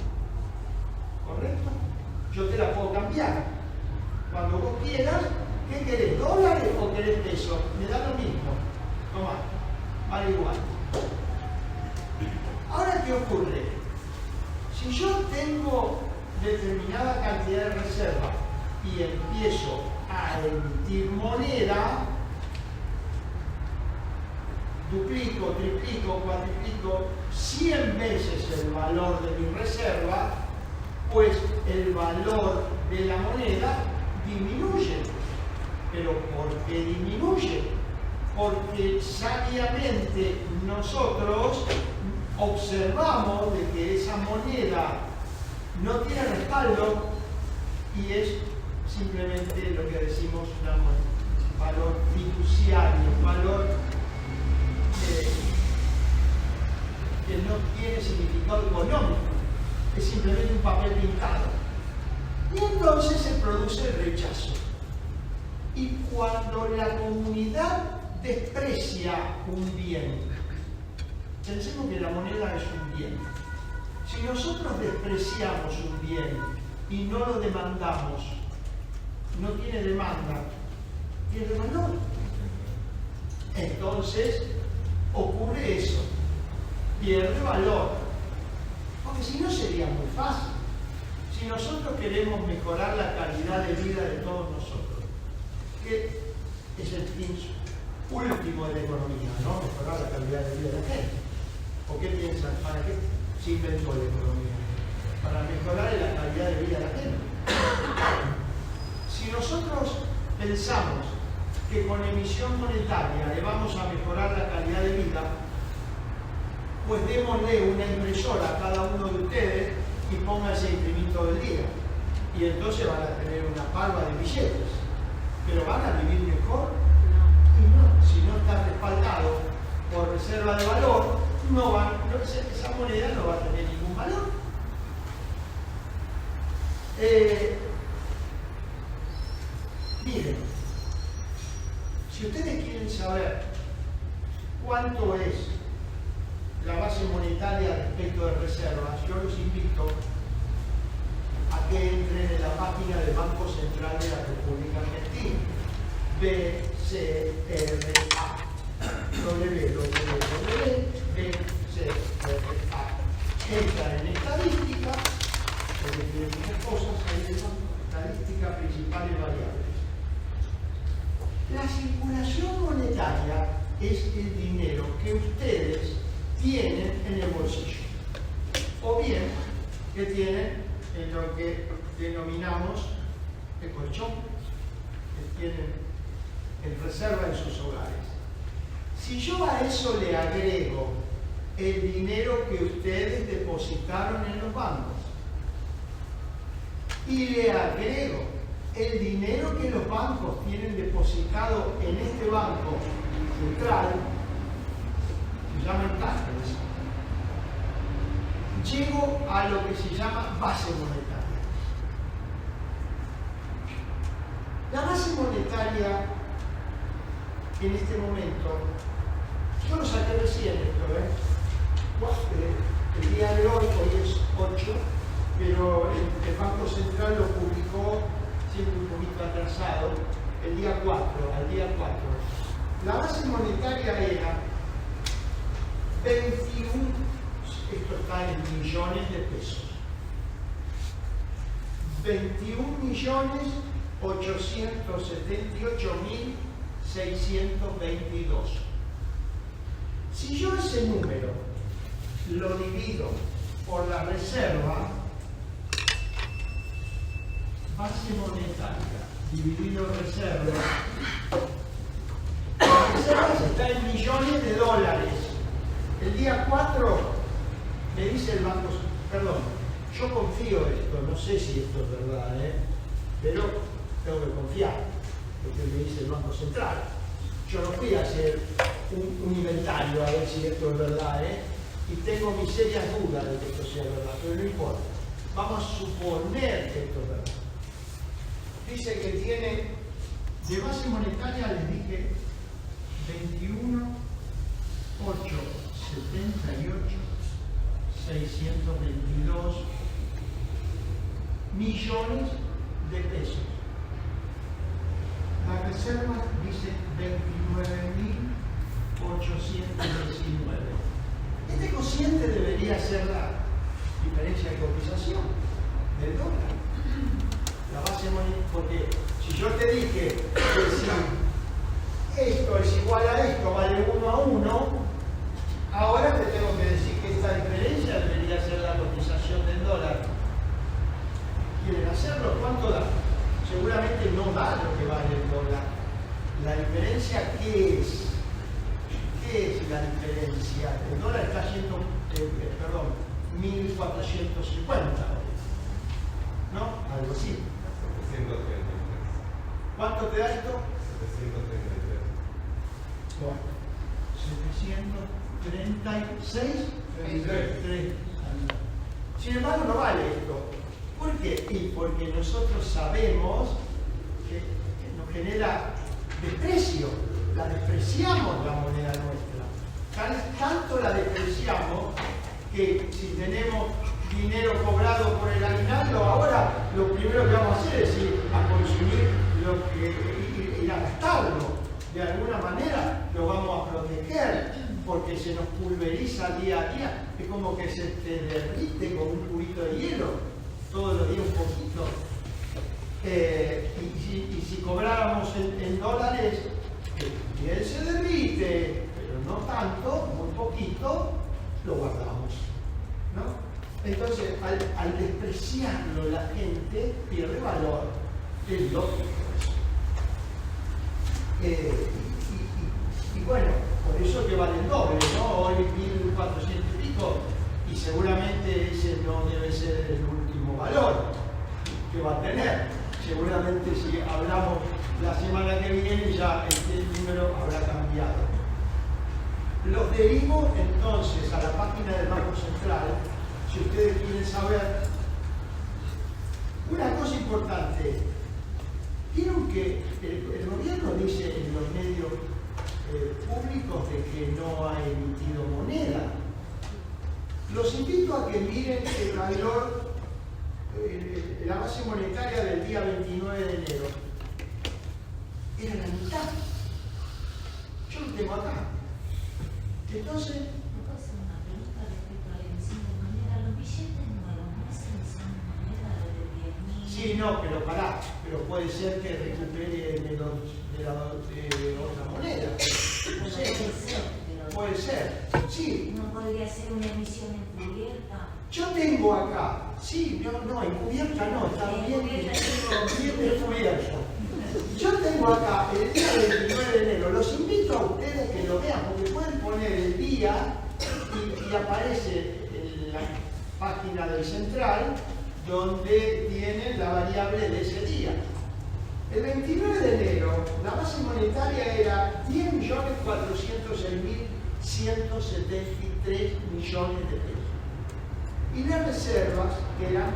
¿Correcto? Yo te la puedo cambiar. Cuando vos quieras, ¿qué querés? ¿Dólares o querés pesos? Me da lo mismo. Tomá, vale igual. Ahora, ¿qué ocurre? Si yo tengo determinada cantidad de reserva y empiezo a emitir moneda, duplico, triplico, cuatriplico 100 veces el valor de mi reserva, pues el valor de la moneda disminuye. ¿Pero por qué disminuye? Porque sabiamente nosotros observamos de que esa moneda no tiene respaldo y es simplemente lo que decimos un valor fiduciario, un valor que no tiene significado económico, es simplemente un papel pintado. Y entonces se produce el rechazo. Y cuando la comunidad desprecia un bien, pensemos que la moneda es un bien. Si nosotros despreciamos un bien y no lo demandamos, no tiene demanda, tiene valor. Entonces ocurre eso, pierde valor. Porque si no sería muy fácil. Si nosotros queremos mejorar la calidad de vida de todos nosotros, que es el fin último de la economía, ¿no? Mejorar la calidad de vida de la gente. ¿O qué piensan? ¿Para qué se inventó la economía? Para mejorar la calidad de vida de la gente. Si nosotros pensamos que con emisión monetaria le vamos a mejorar la calidad de vida, pues démosle una impresora a cada uno de ustedes y pónganse a imprimir todo el día. Y entonces van a tener una palma de billetes. ¿Pero van a vivir mejor? Y no, si no está respaldado por reserva de valor, esa moneda no va a tener ningún valor. Miren, si ustedes quieren saber cuánto es la base monetaria respecto de reservas, yo los invito a que entren en la página del Banco Central de la República Argentina, BCRA, www.bcra. Entran en estadística, porque tienen muchas cosas, ahí son estadísticas principales variables. La circulación monetaria es el dinero que ustedes tienen en el bolsillo, o bien que tienen en lo que denominamos el colchón, que tienen en reserva en sus hogares. Si yo a eso le agrego el dinero que ustedes depositaron en los bancos y le agrego el dinero que los bancos tienen depositado en este banco central, se llaman cárceles, llego a lo que se llama base monetaria. La base monetaria en este momento, yo lo saqué recién esto, el día de hoy es 8, pero el Banco Central lo publicó siempre un poquito atrasado, al día 4. La base monetaria era 21, esto está en millones de pesos, 21.878.622. Si yo ese número lo divido por la reserva, base monetaria, dividido reserva. La reserva está en millones de dólares. El día 4 me dice el banco, perdón, yo confío en esto, no sé si esto es verdad, pero tengo que confiar, porque me dice el Banco Central. Yo no fui a hacer un inventario a ver si esto es verdad, y tengo mis serias dudas de que esto sea verdad, pero no importa. Vamos a suponer que esto es verdad. Dice que tiene, de base monetaria les dije, 21.878.622 millones de pesos. La reserva dice 29.819. Este cociente debería ser la diferencia de cotización del dólar. La base monetaria, porque si yo te dije que si esto es igual a esto, vale 1 a 1, ahora te tengo que decir que esta diferencia debería ser la cotización del dólar. ¿Quieren hacerlo? ¿Cuánto da? Seguramente no da lo que vale el dólar. ¿La diferencia qué es? ¿Qué es la diferencia? El dólar está haciendo, 1.450, ¿no? Algo así. 733. ¿Cuánto te da esto? 733. Bueno, 736. 33. Sin embargo, no vale esto. ¿Por qué? Y porque nosotros sabemos que nos genera desprecio. La despreciamos la moneda nuestra. Tanto la despreciamos que si tenemos dinero cobrado por el aguinaldo, ahora lo primero que vamos a hacer es ir a consumir lo que ir a gastarlo. De alguna manera lo vamos a proteger porque se nos pulveriza día a día. Es como que se te derrite con un cubito de hielo. Todos los días un poquito. Y si cobráramos en dólares, bien se derrite, pero no tanto, muy poquito, lo guardamos, ¿no? Entonces, al despreciarlo, la gente pierde valor. Es lógico eso. Y bueno, por eso que vale el doble, ¿no? Hoy 1.400 y pico, y seguramente ese no debe ser el último valor que va a tener. Seguramente si hablamos la semana que viene ya este número habrá cambiado. Los derivo entonces a la página del Banco Central, si ustedes quieren saber. Una cosa importante, vieron que el gobierno dice en los medios públicos de que no ha emitido moneda. Los invito a que miren el valor, la base monetaria del día 29 de enero. Era la mitad. Yo lo tengo acá. Entonces, ¿Me puedo hacer una pregunta respecto a la emisión de moneda? ¿Los billetes nuevos no es emisión de moneda de 10.000? sí, no, pero pará. Pero puede ser que recupere de otra moneda. No sé. Puede ser, sí. ¿No podría ser una emisión encubierta? Yo tengo acá, sí, no, encubierta no, está bien descubierto. Yo tengo acá el día 29 de enero, los invito a ustedes que lo vean, porque pueden poner el día y aparece en la página del Central, donde tienen la variable de ese día. El 29 de enero, la base monetaria era 10.406.173 millones de pesos. Y las reservas eran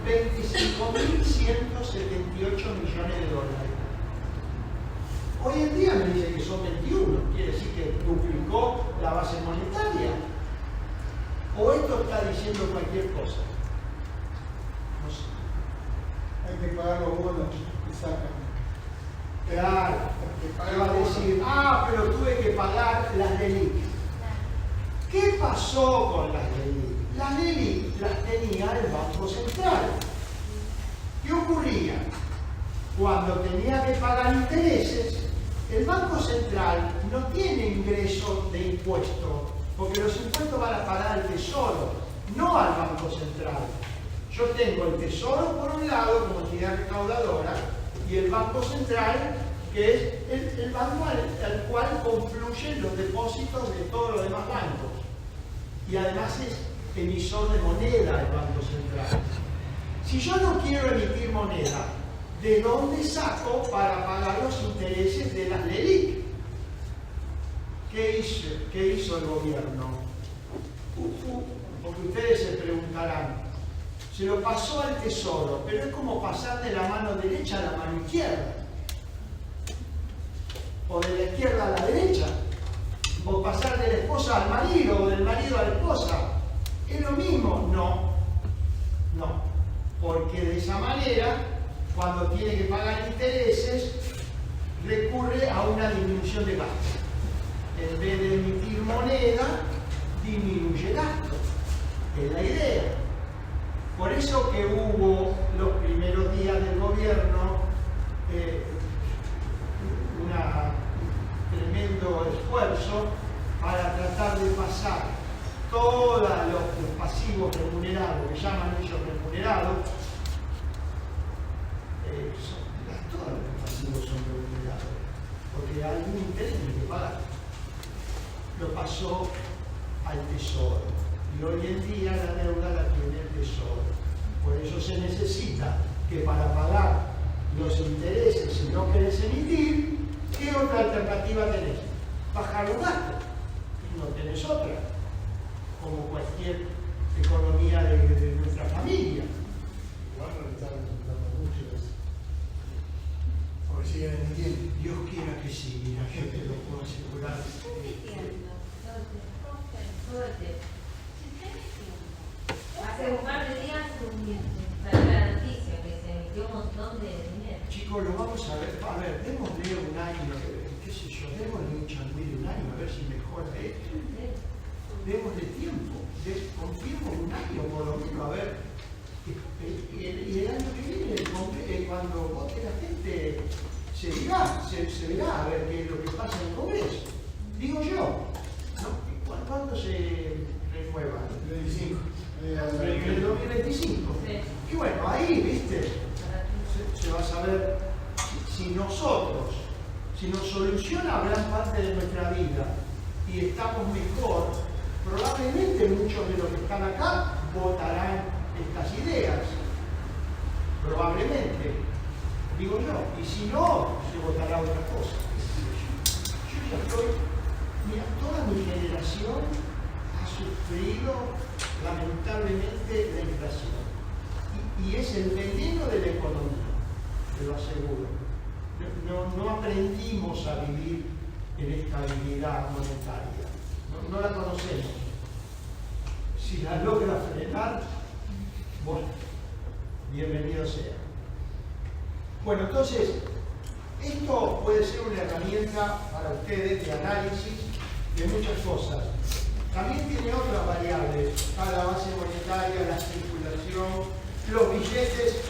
25.178 millones de dólares. Hoy en día me dice que son 21, quiere decir que duplicó la base monetaria. O esto está diciendo cualquier cosa. No sé. Hay que pagar los bonos que sacan. Claro, va a decir, pero tuve que pagar las LELIQ. ¿Qué pasó con las LELIQ? Las LELIQ las tenía el Banco Central. ¿Qué ocurría? Cuando tenía que pagar intereses, el Banco Central no tiene ingresos de impuestos, porque los impuestos van a pagar el Tesoro. no al Banco Central. Yo tengo el Tesoro por un lado como entidad recaudadora y el Banco Central, que es el banco al cual confluyen los depósitos de todos los demás bancos. Y además es emisor de moneda el Banco Central. Si yo no quiero emitir moneda, ¿de dónde saco para pagar los intereses de las LELIC? ¿Qué hizo el gobierno? Porque ustedes se preguntarán, se lo pasó al Tesoro, pero es como pasar de la mano derecha a la mano izquierda, o de la izquierda a la derecha, o pasar de la esposa al marido, o del marido a la esposa. ¿Es lo mismo? No, porque de esa manera, cuando tiene que pagar intereses, recurre a una disminución de gasto. En vez de emitir moneda, disminuye gasto. Es la idea. Por eso que hubo los primeros días del gobierno un tremendo esfuerzo para tratar de pasar todos los pasivos remunerados, que llaman ellos remunerados, todos los pasivos son remunerados, porque algún interés tiene que pagar. Lo pasó al Tesoro. Y hoy en día la deuda la tiene el Tesoro. Por eso se necesita que para pagar los intereses, si no querés emitir, ¿qué otra alternativa tenés? Bajar los gastos. No tenés otra. Como cualquier economía de nuestra familia. Igual no le están dando mucho eso. Porque siguen emitiendo. Dios quiera que sí, mira, yo te lo puedo asegurar. Todo el tiempo. Hace un par de días salió la noticia que se emitió un montón de dinero. Chicos, lo vamos a ver. A ver, démosle un año, qué sé yo, démosle un changüí de un año, a ver si mejora esto. Démosle tiempo, confiemos un año por lo menos, a ver. Y el año que viene, cuando vote la gente, se verá a ver qué es lo que pasa en el Congreso. Digo yo, ¿no? ¿Cuándo se renueva? El 25. El 2025. Sí. Y bueno, ahí, viste, se va a saber si nosotros, si nos soluciona gran parte de nuestra vida y estamos mejor, probablemente muchos de los que están acá votarán estas ideas. Probablemente, digo yo. Y si no, se votará otra cosa. Yo ya estoy, mira, toda mi generación ha sufrido lamentablemente la inflación. Y es el veneno de la economía, te lo aseguro. No aprendimos a vivir en estabilidad monetaria. No la conocemos. Si la logra frenar, bueno, bienvenido sea. Bueno, entonces, esto puede ser una herramienta para ustedes de análisis de muchas cosas. También tiene otras variables, la base monetaria, la circulación, los billetes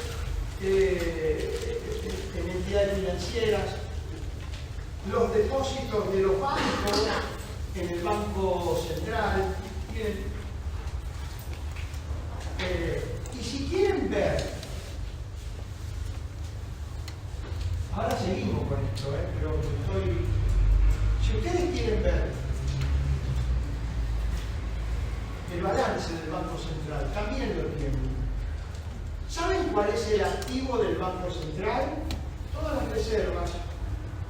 en entidades financieras, los depósitos de los bancos en el Banco Central. Y si quieren ver, ahora seguimos con esto, pero si ustedes quieren ver el balance del Banco Central, también lo tienen. ¿Saben cuál es el activo del Banco Central? Todas las reservas.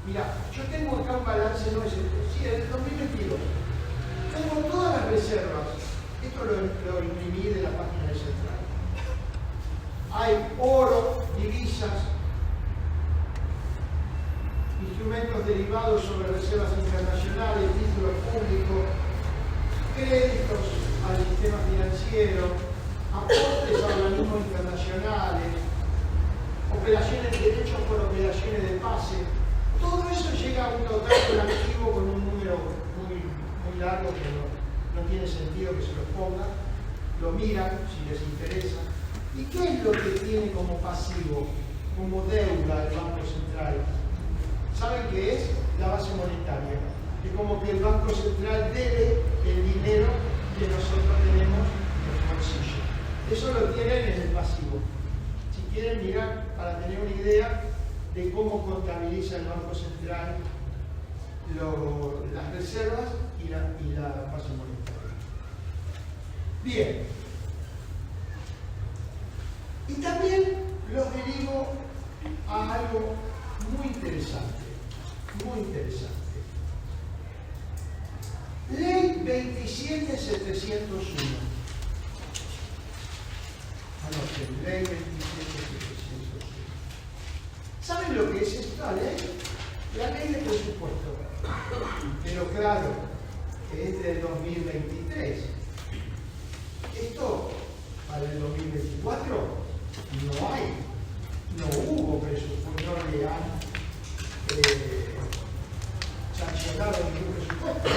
Mirá, yo tengo acá un balance, no es del 2022. Tengo todas las reservas. Esto lo imprimí de la página de Central. Hay oro, divisas, instrumentos derivados sobre reservas internacionales, títulos públicos, créditos al sistema financiero, aportes a organismos internacionales, operaciones de derechos por operaciones de pase. Todo eso llega a un total de un activo con un número muy largo que no tiene sentido que se los ponga. Lo miran si les interesa. ¿Y qué es lo que tiene como pasivo, como deuda el Banco Central? ¿Saben qué es? La base monetaria. Es como que el Banco Central debe el dinero que nosotros tenemos, los en el pasivo. Si quieren mirar para tener una idea de cómo contabiliza el Banco Central las reservas y la base monetaria. Bien. Y también los derivo a algo muy interesante, muy interesante. Ley 27701. Anoten, ley 27701. ¿Saben lo que es esta ley? La ley de presupuesto. Pero claro, que es del 2023. Esto, para el 2024, no hubo presupuesto, no le han sancionado ningún presupuesto.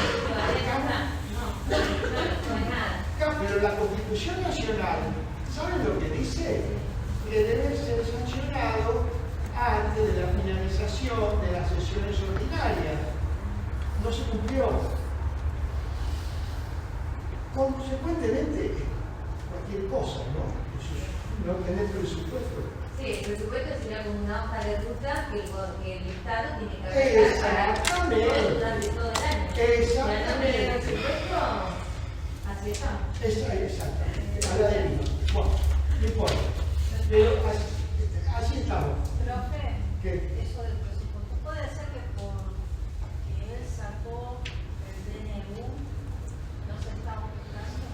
Pero la Constitución Nacional, ¿saben lo que dice? Que debe ser sancionado antes de la finalización de las sesiones ordinarias. No se cumplió. Consecuentemente, cualquier cosa, ¿no? No tener presupuesto. Sí, el presupuesto sería como una hoja de ruta que el Estado tiene que aplicar para durante todo el año. Exactamente. Y al nombre del presupuesto, así estamos. Exactamente. A la deriva. Bueno, no importa. Pero así estamos. Profe, ¿Qué? eso del presupuesto, puede ser que porque él sacó el DNU no se está buscando.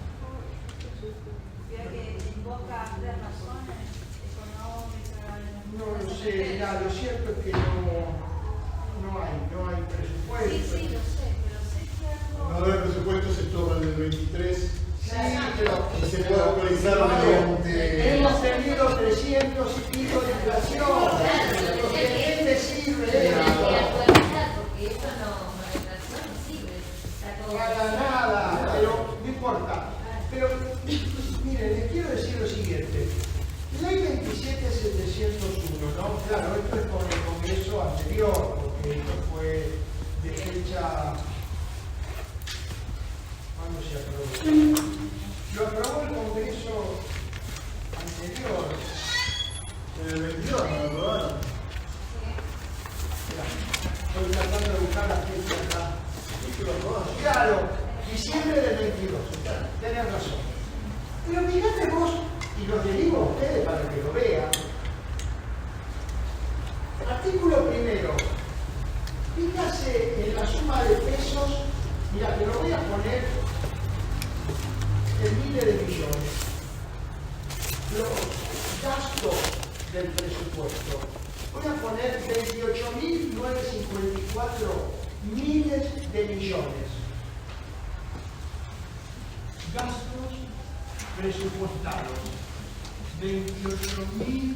Veo que invoca tres razones económicas. No lo sé, mira, lo cierto es que no hay presupuesto. Sí, lo sé, pero sé que algo. No haber presupuesto se toma el 23. Sí, pero Y se puede actualizar mediante. hemos tenido 300 y pico de inflación. ¿De qué te sirve eso? Porque eso no sirve. Está todo. Para nada, pero no importa. Pero, miren, les quiero decir lo siguiente. Ley 27701, ¿no? Claro, esto es con el Congreso anterior, porque esto fue de fecha. ¿Cuándo se aprobó? Lo aprobó el Congreso anterior. En el 22 no lo aprobaron. Mira, estoy tratando de buscar la fecha acá. Sí que lo aprobaron. Claro, diciembre del 22. Tenés razón. Pero mirate vos, y los derivo a ustedes para que lo vean. Artículo primero. Fíjase en la suma de pesos. Mira, te lo voy a poner en miles de millones. Los gastos del presupuesto. Voy a poner 28.954 miles de millones. Gastos presupuestados. 28.954.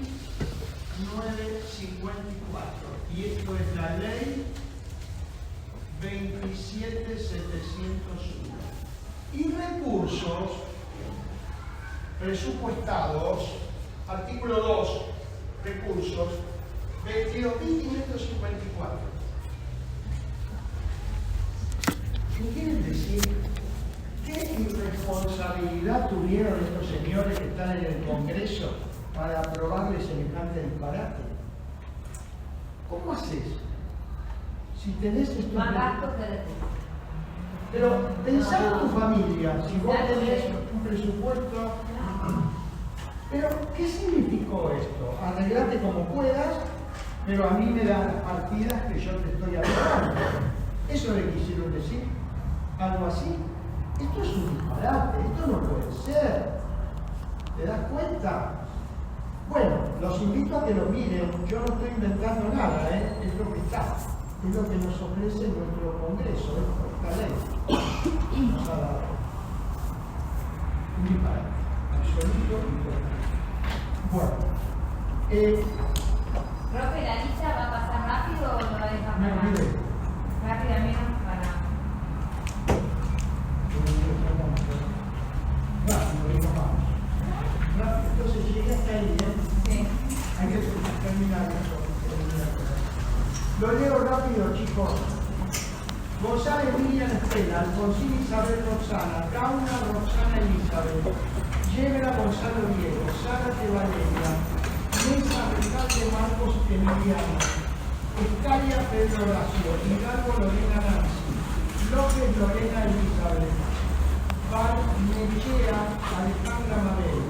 Y esto es la ley 27701. Y recursos presupuestados, artículo 2, recursos, 22.554. ¿Me quieren decir qué irresponsabilidad tuvieron estos señores que están en el Congreso para aprobarle semejante disparate? ¿Cómo haces? Si tenés estos... Más gastos que recursos. Pero pensá en tu familia, si vos tenés un presupuesto. Pero, ¿qué significó esto? Arreglate como puedas, pero a mí me dan las partidas que yo te estoy aprobando. ¿Eso le quisieron decir? ¿Algo así? Esto es un disparate, esto no puede ser. ¿Te das cuenta? Bueno, los invito a que lo miren, yo no estoy inventando nada, es lo que está. Es lo que nos ofrece nuestro Congreso, esta ley. Nos ha dado un disparate, absoluto y total. Bueno, Profe, ¿la lista va a pasar rápido o no la dejas me para olvidé. rápidamente para... Rápido, vamos. Rápido, entonces llegué hasta ahí, Sí. hay que terminar eso. Lo leo rápido, chicos. González Miriam Estela, Alfonsín Isabel Roxana, Gauna Roxana Elizabeth, Yebra Gonzalo Diego, Zárate Valeria, Mesa Recalde Marcos Emiliano, Escalia Pedro Horacio, Hidalgo Lorena Nancy, López Lorena Elizabeth, Barnechea Alejandra Mabel,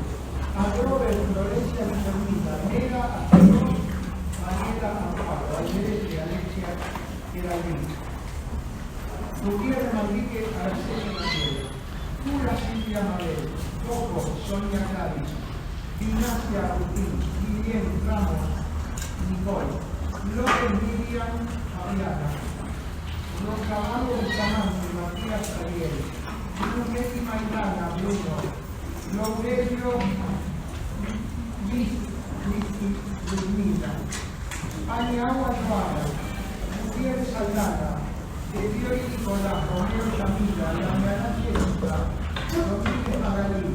Adrover Florencia Guillermina, Nera Arturo, Mariela Amparo, Almerete Alexia Geraldine, Gutiérrez Manrique Araceli Mabel, Tula Silvia Mabel, Coco Sonia Gladys, Ignacia Agustín, Guillén Ramos, Nicole, López Miriam Fabiana, Rocamado Bustamante, Matías Ariel, Brunelli Maidana, Bruno, Laurelio Ludmila, Aniagua Joana, Gutiérrez Aldana, De Fiori Nicolás, Romero Yamila, Damiana Chesca, Rodríguez Magalí,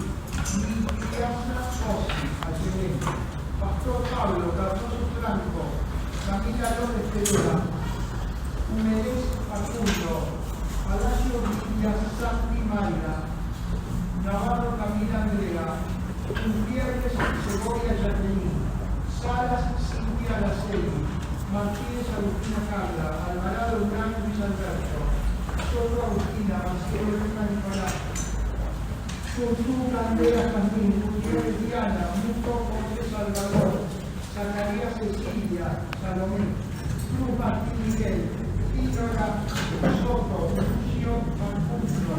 Liliana Ossi, Acevedo, Pastor Pablo, Cardoso Franco, Camila López Pereira, Humedez Facundo, Palacio Villasanti Mayra, Navarro Camila Andrea, Gutiérrez Segovia Jacqueline, Salas Cintia Laceli, Martínez Agustina Carla, Alvarado Durán Luis Alberto, Soto Agustina, Marcelo Elena Nicolás, Surtú Candela Jazmín, Gutiérrez Diana, Muto José Salvador, Zacarías Cecilia, Salomé, Cruz Martín Miguel, Ídola Soto, Lucio Mancuso,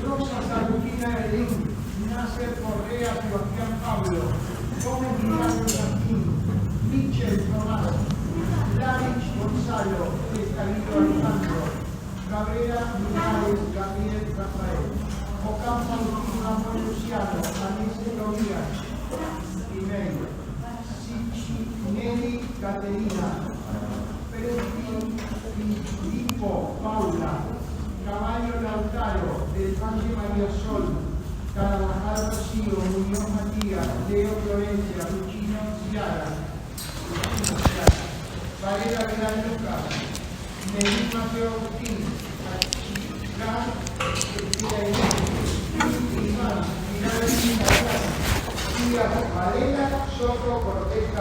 Rosas Agustina Edín, Nasser Correa, Sebastián Pablo, Gómez Milagro Martín, Michel Tomás, Larich Gonzalo, Escalito Alejandro, Cabrera Linares, Gabriel Rafael, Ocampo Agustín Ramón Luciano, Anise Lorías, Email, Nelly Caterina, Filippo Paula, Caballo Lautaro, del Valle María Sol, Carabajal Rocío, Muñoz Matías, Leo Florencia, Luchino Ciara, Varela Vidal Lucas, Nelly Mateo Agustín, Achicán, Iván, Vidal Varela, Soto Cortés.